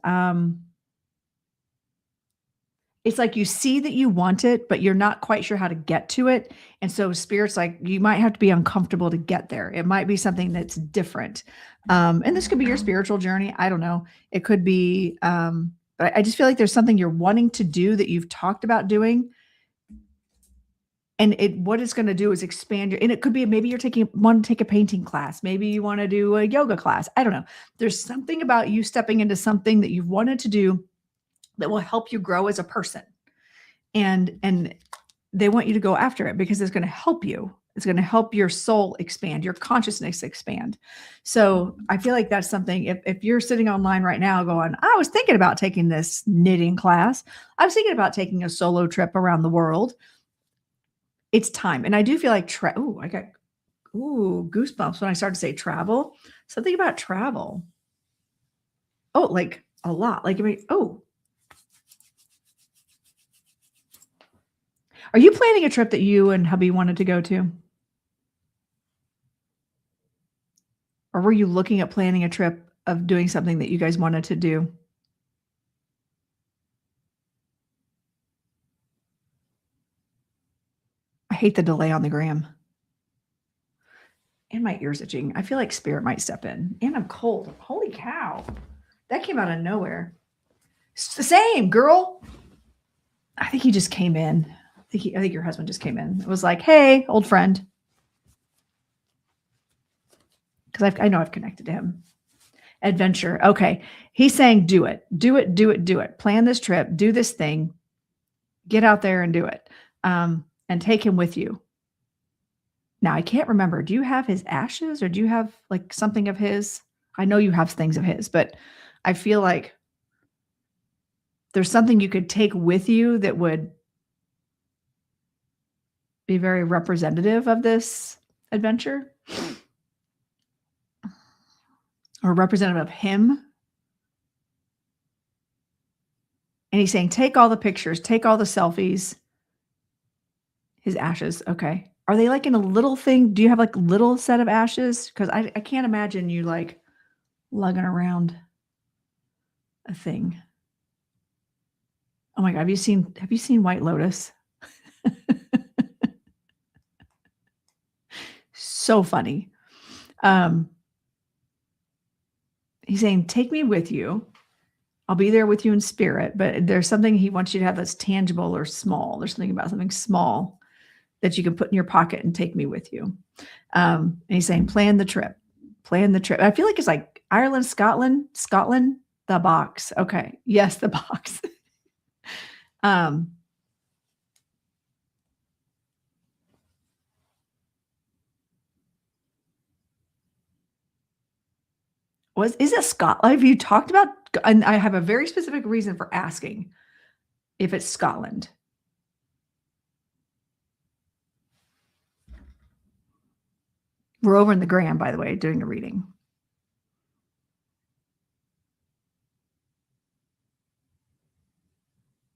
Speaker 2: it's like you see that you want it, but you're not quite sure how to get to it. And so Spirit's like, you might have to be uncomfortable to get there. It might be something that's different. And this could be your spiritual journey. I don't know. It could be, but I just feel like there's something you're wanting to do that you've talked about doing. And what it's going to do is expand your, and it could be, maybe you're want to take a painting class. Maybe you want to do a yoga class. I don't know. There's something about you stepping into something that you've wanted to do that will help you grow as a person. And they want you to go after it because it's going to help you. It's going to help your soul expand, your consciousness expand. So I feel like that's something, if you're sitting online right now going, I was thinking about taking this knitting class. I was thinking about taking a solo trip around the world. It's time. And I do feel like, I got goosebumps when I started to say travel. Something about travel. Oh, like a lot. Like, Are you planning a trip that you and hubby wanted to go to? Or were you looking at planning a trip of doing something that you guys wanted to do? I hate the delay on the gram. And my ears itching. I feel like Spirit might step in. And I'm cold. Holy cow. That came out of nowhere. It's the same, girl. I think he just came in. I think your husband just came in. It was like, hey, old friend. Because I know I've connected to him. Adventure. Okay. He's saying, do it. Do it, do it, do it. Plan this trip. Do this thing. Get out there and do it. And take him with you. Now, I can't remember. Do you have his ashes or do you have like something of his? I know you have things of his, but I feel like there's something you could take with you that would be very representative of this adventure or representative of him. And he's saying, take all the pictures, take all the selfies. His ashes. Okay. Are they like in a little thing? Do you have like little set of ashes? Because I can't imagine you like lugging around a thing. Oh my God. Have you seen White Lotus? So funny. He's saying, take me with you. I'll be there with you in spirit, but there's something he wants you to have that's tangible or small. There's something about something small that you can put in your pocket and take me with you. And he's saying, plan the trip. Plan the trip. I feel like it's like Ireland, Scotland, the box. Okay. Yes, the box. Is it Scotland? Have you talked about, and I have a very specific reason for asking if it's Scotland. We're over in the gram, by the way, doing a reading.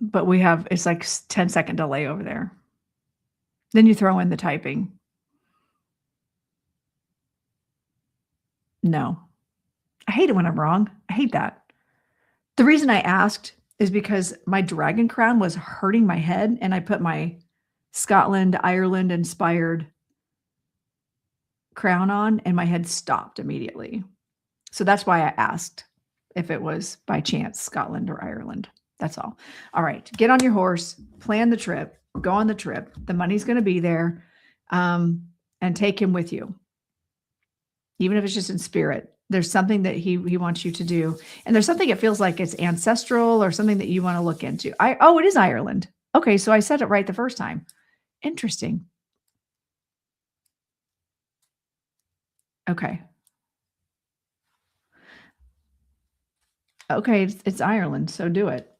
Speaker 2: But it's like 10-second delay over there. Then you throw in the typing. No. I hate it when I'm wrong. I hate that. The reason I asked is because my dragon crown was hurting my head, and I put my Scotland, Ireland inspired crown on, and my head stopped immediately. So that's why I asked if it was by chance Scotland or Ireland. That's all. All right. Get on your horse, plan the trip, go on the trip. The money's going to be there, and take him with you. Even if it's just in spirit, there's something that he wants you to do. And there's something it feels like it's ancestral or something that you want to look into. It is Ireland. Okay. So I said it right the first time. Interesting. Okay. Okay. It's Ireland. So do it.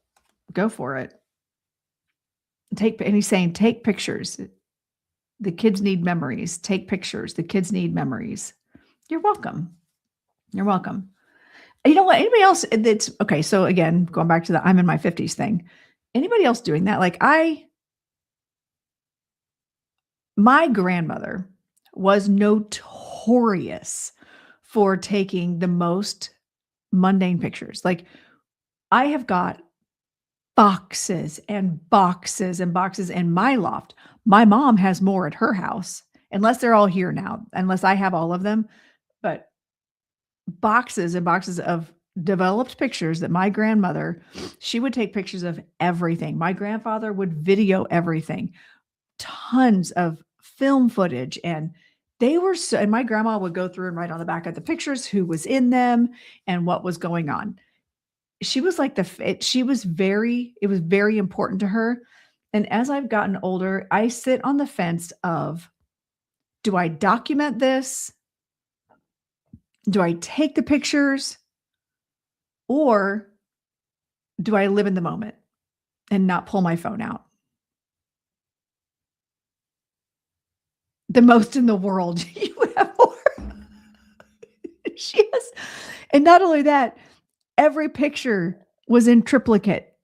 Speaker 2: Go for it. And he's saying, take pictures. The kids need memories. Take pictures. The kids need memories. You're welcome. You're welcome. You know what? Anybody else that's okay. So again, going back to the I'm in my 50s thing. Anybody else doing that? Like my grandmother was notorious for taking the most mundane pictures. Like I have got boxes and boxes and boxes in my loft. My mom has more at her house, unless they're all here now, unless I have all of them. But boxes and boxes of developed pictures that my grandmother, she would take pictures of everything. My grandfather would video everything, tons of film footage. And and my grandma would go through and write on the back of the pictures who was in them and what was going on. She was like it was very important to her. And as I've gotten older, I sit on the fence of, do I document this? Do I take the pictures? Or do I live in the moment and not pull my phone out? The most in the world. You have more. Yes. And not only that, every picture was in triplicate.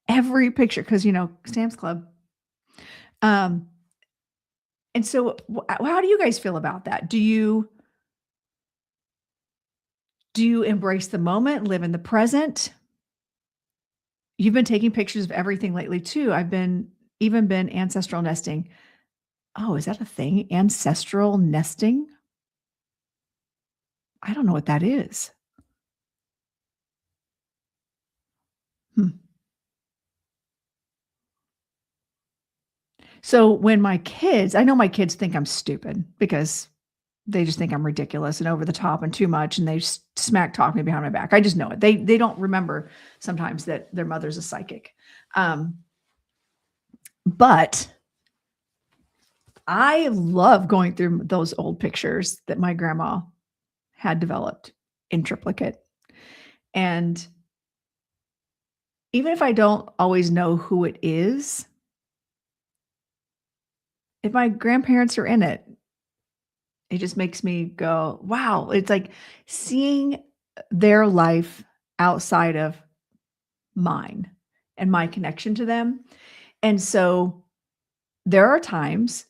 Speaker 2: Every picture, because Sam's Club. And so how do you guys feel about that? Do you embrace the moment, live in the present? You've been taking pictures of everything lately too. I've even been ancestral nesting. Oh, is that a thing? Ancestral nesting? I don't know what that is. So when I know my kids think I'm stupid because they just think I'm ridiculous and over the top and too much, and they smack talk me behind my back. I just know it. They don't remember sometimes that their mother's a psychic. But I love going through those old pictures that my grandma had developed in triplicate. And even if I don't always know who it is, if my grandparents are in it, it just makes me go, wow. It's like seeing their life outside of mine and my connection to them. And so there are times,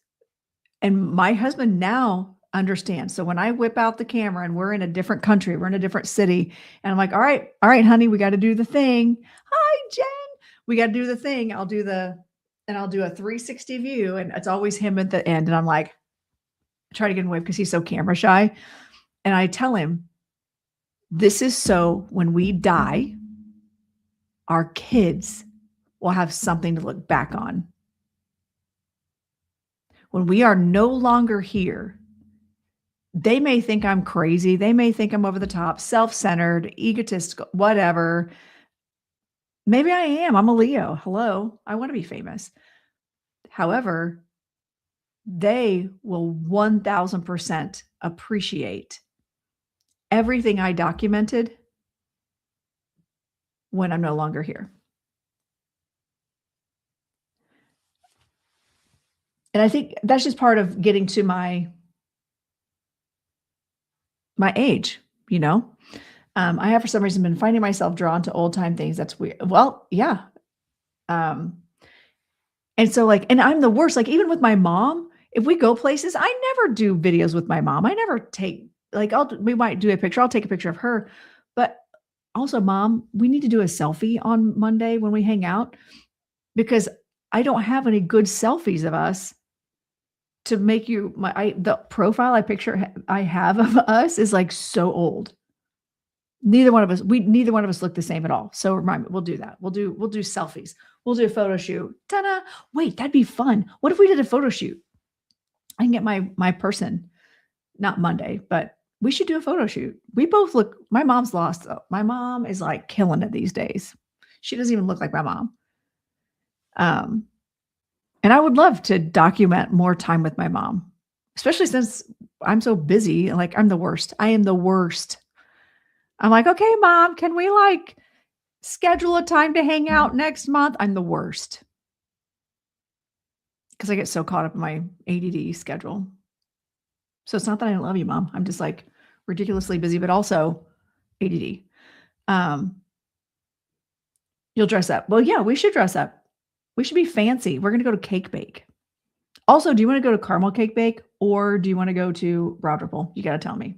Speaker 2: and my husband now understands. So when I whip out the camera and we're in a different country, we're in a different city, and I'm like, all right, honey, we got to do the thing. Hi, Jen. We got to do the thing. I'll do a 360 view, and it's always him at the end. And I'm like, I try to get him away because he's so camera shy. And I tell him, this is so when we die, our kids will have something to look back on. When we are no longer here, they may think I'm crazy. They may think I'm over the top, self-centered, egotistical, whatever. Maybe I am. I'm a Leo. Hello. I want to be famous. However, they will 1000% appreciate everything I documented when I'm no longer here. And I think that's just part of getting to my age, you know. I have for some reason been finding myself drawn to old time things. That's weird. Well, yeah. And so like, and I'm the worst. Like even with my mom, if we go places, I never do videos with my mom. I never take like we might do a picture. I'll take a picture of her, but also, Mom, we need to do a selfie on Monday when we hang out because I don't have any good selfies of us to make you the profile I have of us is like so old. Neither one of us look the same at all. So remind me, we'll do that. We'll do selfies. We'll do a photo shoot. Ta-da! Wait, that'd be fun. What if we did a photo shoot? I can get my person, not Monday, but we should do a photo shoot. We both look, my mom's lost though. My mom is like killing it these days. She doesn't even look like my mom. And I would love to document more time with my mom, especially since I'm so busy. Like I'm the worst. I am the worst. I'm like, okay, Mom, can we like schedule a time to hang out next month? I'm the worst. Because I get so caught up in my ADD schedule. So it's not that I don't love you, Mom. I'm just like ridiculously busy, but also ADD. You'll dress up. Well, yeah, we should dress up. We should be fancy. We're going to go to Cake Bake. Also, do you want to go to Caramel Cake Bake or do you want to go to Broad Ripple? You got to tell me.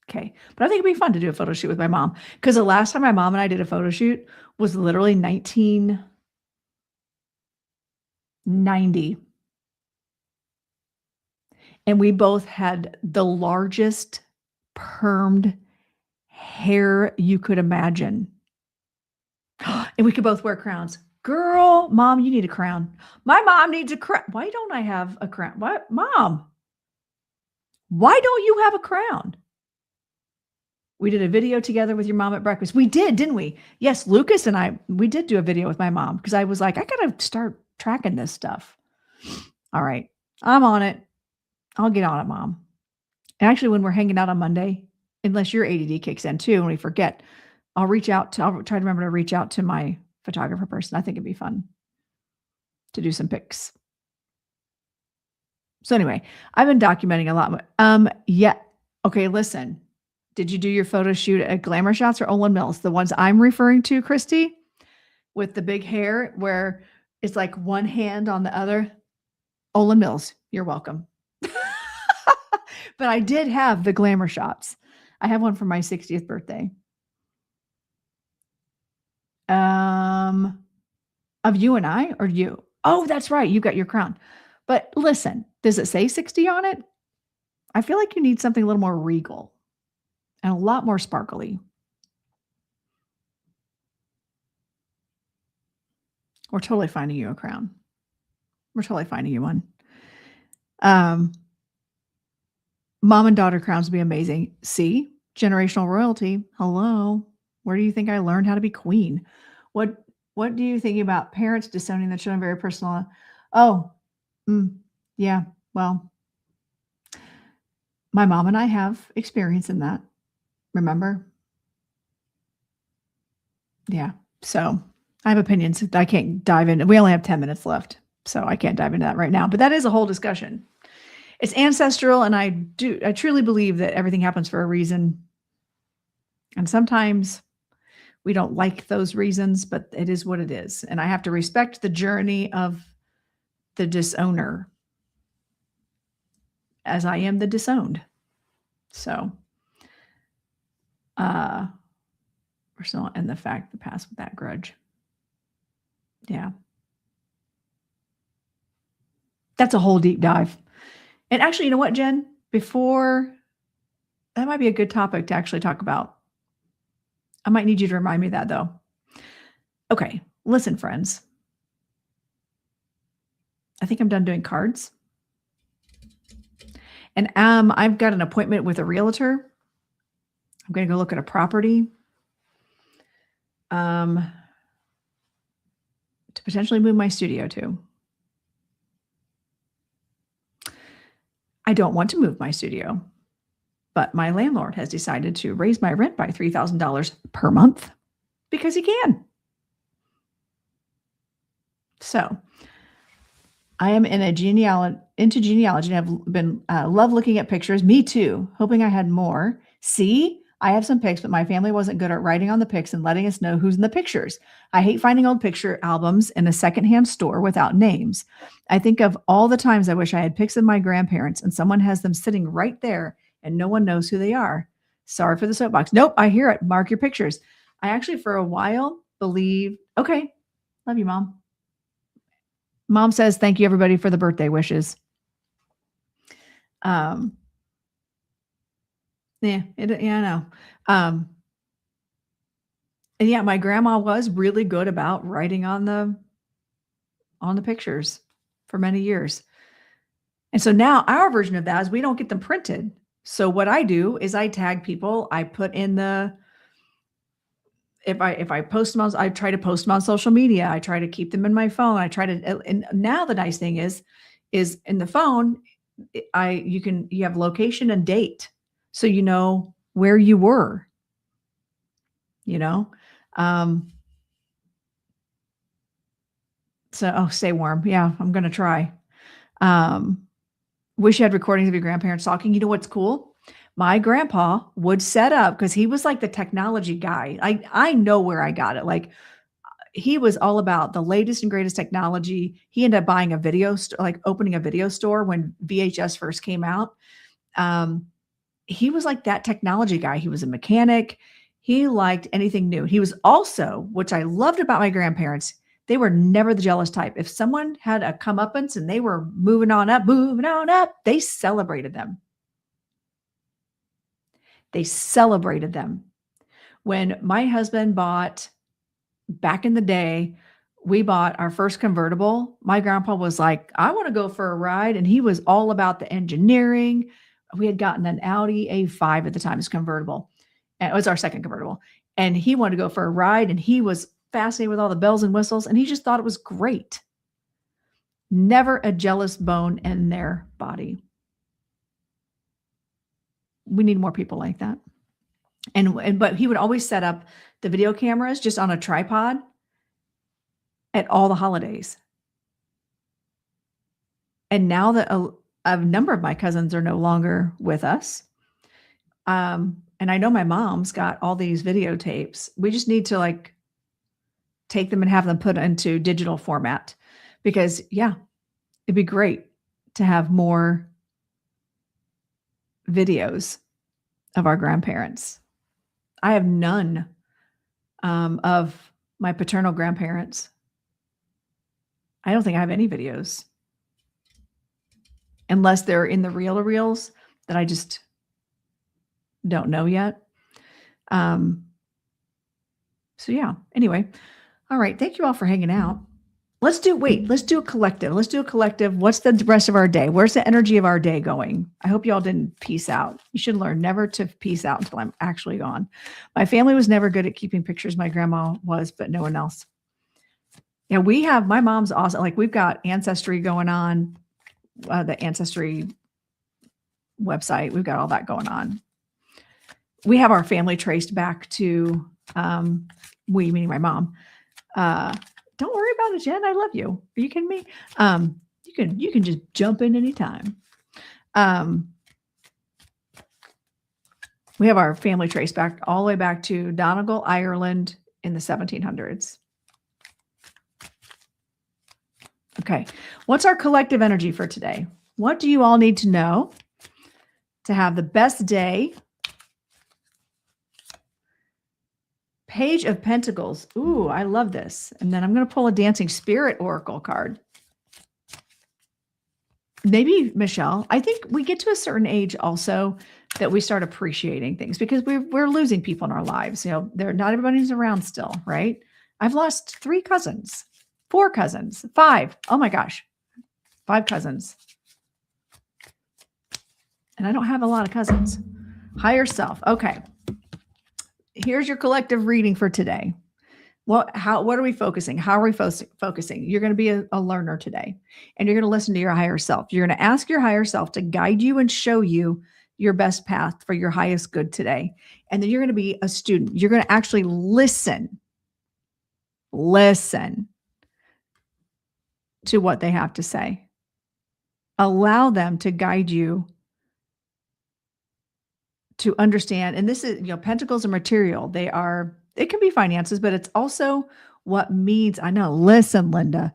Speaker 2: Okay. But I think it'd be fun to do a photo shoot with my mom because the last time my mom and I did a photo shoot was literally 1990. And we both had the largest permed hair you could imagine. And we could both wear crowns. Girl, Mom, you need a crown. My mom needs a crown. Why don't I have a crown? What? Mom, why don't you have a crown? We did a video together with your mom at breakfast. We did, didn't we? Yes, Lucas and we did do a video with my mom because I was like, I got to start tracking this stuff. All right. I'm on it. I'll get on it, Mom. And actually, when we're hanging out on Monday, unless your ADD kicks in too, and we forget, I'll try to remember to reach out to my photographer person. I think it'd be fun to do some pics. So anyway, I've been documenting a lot. Yeah. Okay, listen. Did you do your photo shoot at Glamour Shots or Olin Mills? The ones I'm referring to, Christy, with the big hair where it's like one hand on the other. Olin Mills, you're welcome. But I did have the Glamour Shots. I have one for my 60th birthday. Of you and I or you? Oh, that's right. You got your crown. But listen, does it say 60 on it? I feel like you need something a little more regal and a lot more sparkly. We're totally finding you a crown. We're totally finding you one. Mom and daughter crowns would be amazing. See? Generational royalty. Hello. Where do you think I learned how to be queen? What do you think about parents disowning the children? Very personal. Oh, yeah. Well, my mom and I have experience in that. Remember? Yeah. So I have opinions. I can't dive in. We only have 10 minutes left, so I can't dive into that right now. But that is a whole discussion. It's ancestral, and I truly believe that everything happens for a reason. And sometimes we don't like those reasons, but it is what it is. And I have to respect the journey of the disowner as I am the disowned. So, we're still in the fact the past with that grudge. Yeah. That's a whole deep dive. And actually, you know what, Jen? That might be a good topic to actually talk about. I might need you to remind me of that, though. Okay, listen, friends. I think I'm done doing cards. And I've got an appointment with a realtor. I'm going to go look at a property to potentially move my studio to. I don't want to move my studio, but my landlord has decided to raise my rent by $3,000 per month because he can. So I am into genealogy, and I've been love looking at pictures. Me too. Hoping I had more. See, I have some pics, but my family wasn't good at writing on the pics and letting us know who's in the pictures. I hate finding old picture albums in a secondhand store without names. I think of all the times I wish I had pics of my grandparents and someone has them sitting right there and no one knows who they are. Sorry for the soapbox. Nope, I hear it. Mark your pictures. I actually, for a while, believed, okay, love you, Mom. Mom says, thank you, everybody, for the birthday wishes. Yeah, I know. And yeah, my grandma was really good about writing on the pictures for many years. And so now our version of that is we don't get them printed. So what I do is I tag people. I put in if I post them, I try to post them on social media. I try to keep them in my phone. I try to, and now the nice thing is in the phone, you have location and date. So you know where you were, so, stay warm. Yeah, I'm going to try. Wish you had recordings of your grandparents talking. You know what's cool? My grandpa would set up, because he was like the technology guy. I know where I got it. Like, he was all about the latest and greatest technology. He ended up buying a video like opening a video store when VHS first came out. He was like that technology guy. He was a mechanic. He liked anything new. He was also, which I loved about my grandparents, they were never the jealous type. If someone had a comeuppance and they were moving on up, they celebrated them. They celebrated them. When my husband bought, back in the day, we bought our first convertible, my grandpa was like, I want to go for a ride. And he was all about the engineering. We had gotten an Audi A5 at the time, as convertible. And it was our second convertible. And he wanted to go for a ride, and he was fascinated with all the bells and whistles, and he just thought it was great. Never a jealous bone in their body. We need more people like that. But he would always set up the video cameras just on a tripod at all the holidays. And now that a number of my cousins are no longer with us, and I know my mom's got all these videotapes. We just need to take them and have them put into digital format, because yeah, it'd be great to have more videos of our grandparents. I have none of my paternal grandparents. I don't think I have any videos, unless they're in the reel-to-reels that I just don't know yet. So yeah, anyway. All right. Thank you all for hanging out. Let's do a collective. What's the rest of our day? Where's the energy of our day going? I hope you all didn't peace out. You should learn never to peace out until I'm actually gone. My family was never good at keeping pictures. My grandma was, but no one else. Yeah, my mom's awesome. Like, we've got Ancestry going on, the Ancestry website. We've got all that going on. We have our family traced back to, meaning my mom. Don't worry about it, Jen. I love you. Are you kidding me? You can just jump in anytime. We have our family traced back all the way back to Donegal, Ireland in the 1700s. Okay. What's our collective energy for today? What do you all need to know to have the best day? Page of Pentacles. Ooh, I love this. And then I'm going to pull a Dancing Spirit Oracle card. Maybe, Michelle, I think we get to a certain age also that we start appreciating things, because we're losing people in our lives. Not everybody's around still, right? I've lost 3 cousins, 4 cousins, 5. Oh my gosh, 5 cousins. And I don't have a lot of cousins. Higher self. Okay. Here's your collective reading for today. What are we focusing? How are we focusing? You're going to be a learner today, and you're going to listen to your higher self. You're going to ask your higher self to guide you and show you your best path for your highest good today. And then you're going to be a student. You're going to actually listen to what they have to say. Allow them to guide you to understand. And this is, Pentacles are material. It can be finances, but it's also what means, I know, listen, Linda,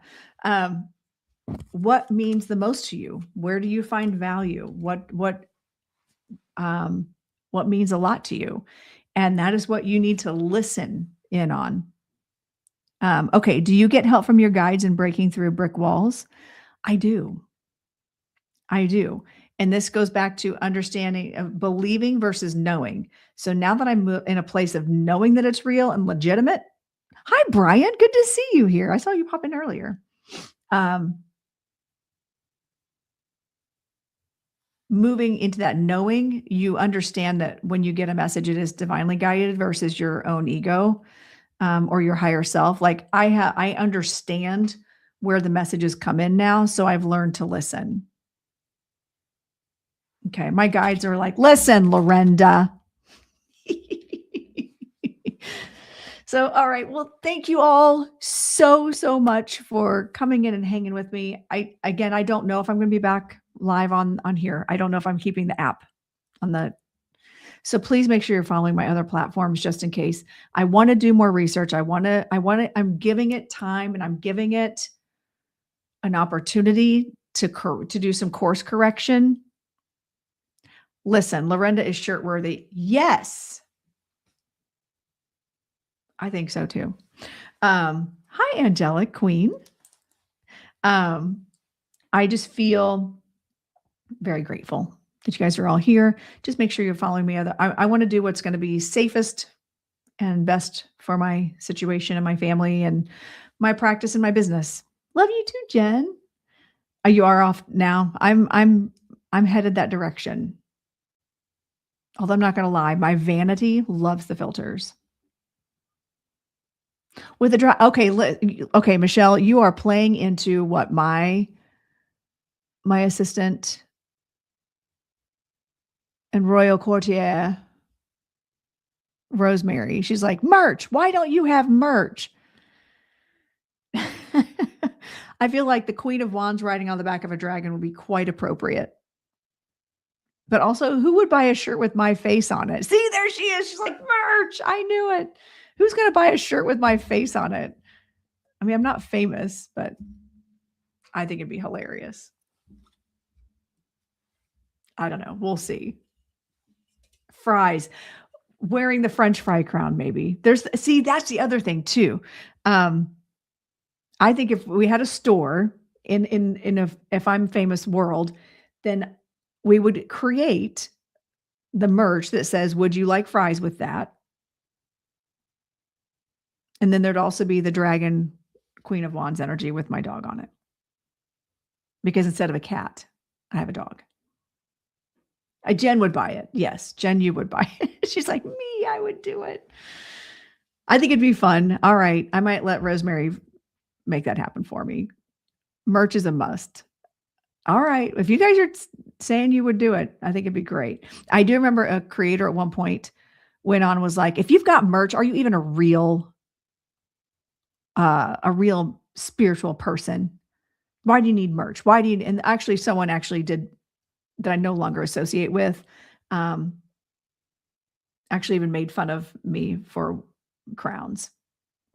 Speaker 2: what means the most to you? Where do you find value? What means a lot to you? And that is what you need to listen in on. Okay. Do you get help from your guides in breaking through brick walls? I do. And this goes back to understanding of believing versus knowing. So now that I'm in a place of knowing that it's real and legitimate. Hi, Brian. Good to see you here. I saw you pop in earlier. Moving into that knowing, you understand that when you get a message, it is divinely guided versus your own ego or your higher self. Like I understand where the messages come in now. So I've learned to listen. Okay. My guides are like, listen, Lorenda. So, all right. Well, thank you all so much for coming in and hanging with me. I don't know if I'm going to be back live on here. I don't know if I'm keeping the app so please make sure you're following my other platforms just in case. I want to do more research. I'm giving it time and I'm giving it an opportunity to do some course correction. Listen, Lorenda is shirt worthy. Yes. I think so too. Hi, Angelic Queen. I just feel very grateful that you guys are all here. Just make sure you're following me. I want to do what's going to be safest and best for my situation and my family and my practice and my business. Love you too, Jen. You are off now. I'm headed that direction. Although I'm not going to lie, my vanity loves the filters. With the dry, okay, Michelle, you are playing into what my assistant and royal courtier, Rosemary, she's like, merch. Why don't you have merch? I feel like the Queen of Wands riding on the back of a dragon would be quite appropriate. But also, who would buy a shirt with my face on it? See, there she is. She's like, merch. I knew it. Who's going to buy a shirt with my face on it? I mean, I'm not famous, but I think it'd be hilarious. I don't know. We'll see. Fries. Wearing the French fry crown, maybe. That's the other thing too. I think if we had a store if I'm famous world, then we would create the merch that says, would you like fries with that? And then there'd also be the dragon Queen of Wands energy with my dog on it. Because instead of a cat, I have a dog. Jen would buy it. Yes, Jen, you would buy it. She's like, me, I would do it. I think it'd be fun. All right. I might let Rosemary make that happen for me. Merch is a must. All right. If you guys are saying you would do it, I think it'd be great. I do remember a creator at one point went on, was like, if you've got merch, are you even a real spiritual person? Why do you need merch? And actually someone actually did that I no longer associate with, actually even made fun of me for crowns.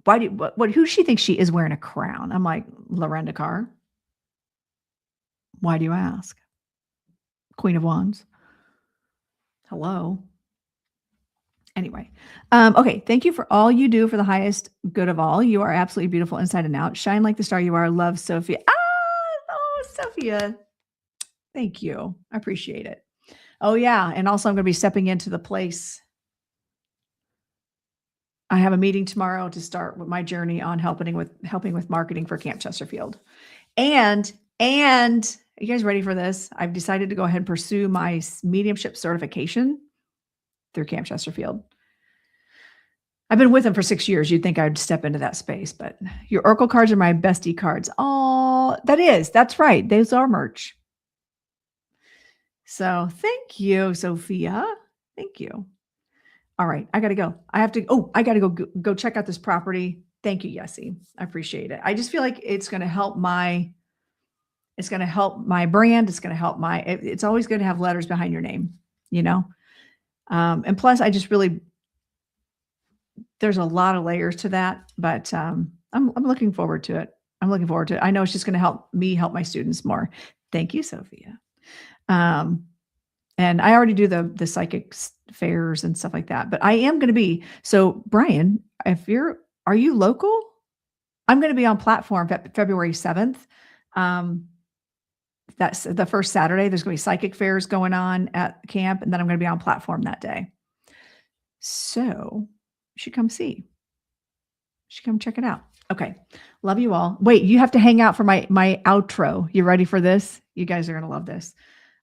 Speaker 2: Who she thinks she is wearing a crown? I'm like, Lorenda Carr. Why do you ask? Queen of Wands. Hello. Anyway. Okay. Thank you for all you do for the highest good of all. You are absolutely beautiful inside and out. Shine like the star you are. Love, Sophia. Sophia. Thank you. I appreciate it. Oh yeah. And also I'm going to be stepping into the place. I have a meeting tomorrow to start with my journey on helping with marketing for Camp Chesterfield. And are you guys ready for this? I've decided to go ahead and pursue my mediumship certification through Camp Chesterfield. I've been with them for 6 years. You'd think I'd step into that space, but your Oracle cards are my bestie cards. Oh, that's right. Those are merch. So thank you, Sophia. Thank you. All right. I got to go. I got to go check out this property. Thank you, Yessie. I appreciate it. I just feel like it's going to help my It's going to help my brand. It's going to help it's always good to have letters behind your name, you know? And plus I just really, there's a lot of layers to that, but I'm looking forward to it. I'm looking forward to it. I know it's just going to help me help my students more. Thank you, Sophia. And I already do the psychic fairs and stuff like that, but I am going to be, so Brian, are you local? I'm going to be on platform February 7th. That's the first Saturday. There's going to be psychic fairs going on at camp, and then I'm going to be on platform that day. So you should come see. You should come check it out. Okay. Love you all. Wait, you have to hang out for my outro. You ready for this? You guys are going to love this.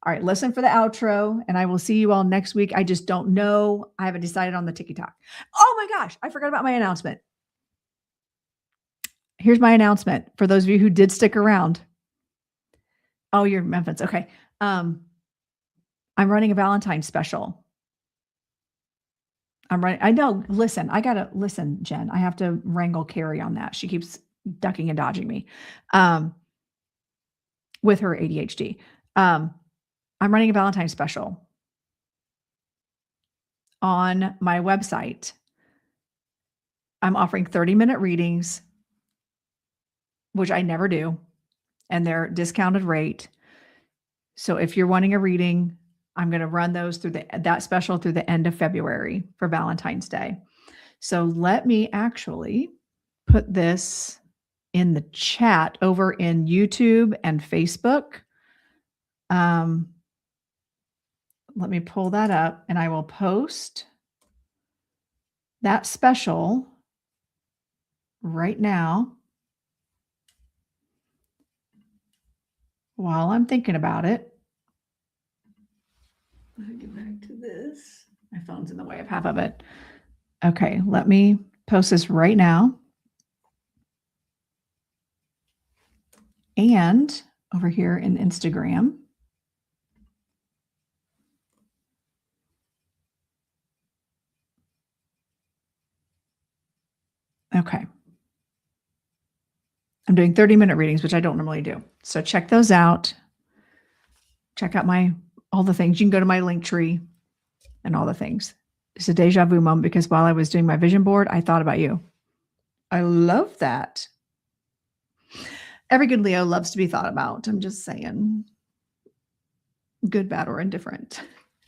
Speaker 2: All right. Listen for the outro, and I will see you all next week. I just don't know. I haven't decided on the TikTok. Oh my gosh. I forgot about my announcement. Here's my announcement for those of you who did stick around. Oh, you're in Memphis. Okay. I'm running a Valentine special. I know. Listen, listen, Jen. I have to wrangle Carrie on that. She keeps ducking and dodging me with her ADHD. I'm running a Valentine special on my website. I'm offering 30-minute readings, which I never do, and they're discounted rate. So if you're wanting a reading, I'm going to run those through that special through the end of February for Valentine's Day. So let me actually put this in the chat over in YouTube and Facebook. Let me pull that up, and I will post that special right now while I'm thinking about it. Let me get back to this. My phone's in the way of half of it. Okay, let me post this right now. And over here in Instagram. Okay. I'm doing 30-minute readings, which I don't normally do. So check those out. Check out all the things. You can go to my link tree and all the things. It's a deja vu moment because while I was doing my vision board, I thought about you. I love that. Every good Leo loves to be thought about. I'm just saying. Good, bad, or indifferent.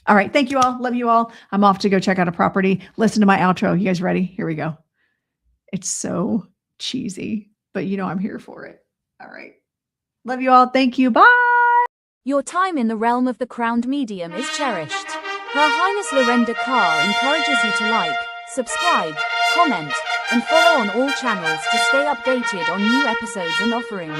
Speaker 2: All right. Thank you all. Love you all. I'm off to go check out a property. Listen to my outro. You guys ready? Here we go. It's so cheesy, but you know I'm here for it. All right. Love you all. Thank you. Bye.
Speaker 1: Your time in the realm of the crowned medium is cherished. Her Highness Lorenda Carr encourages you to like, subscribe, comment, and follow on all channels to stay updated on new episodes and offerings.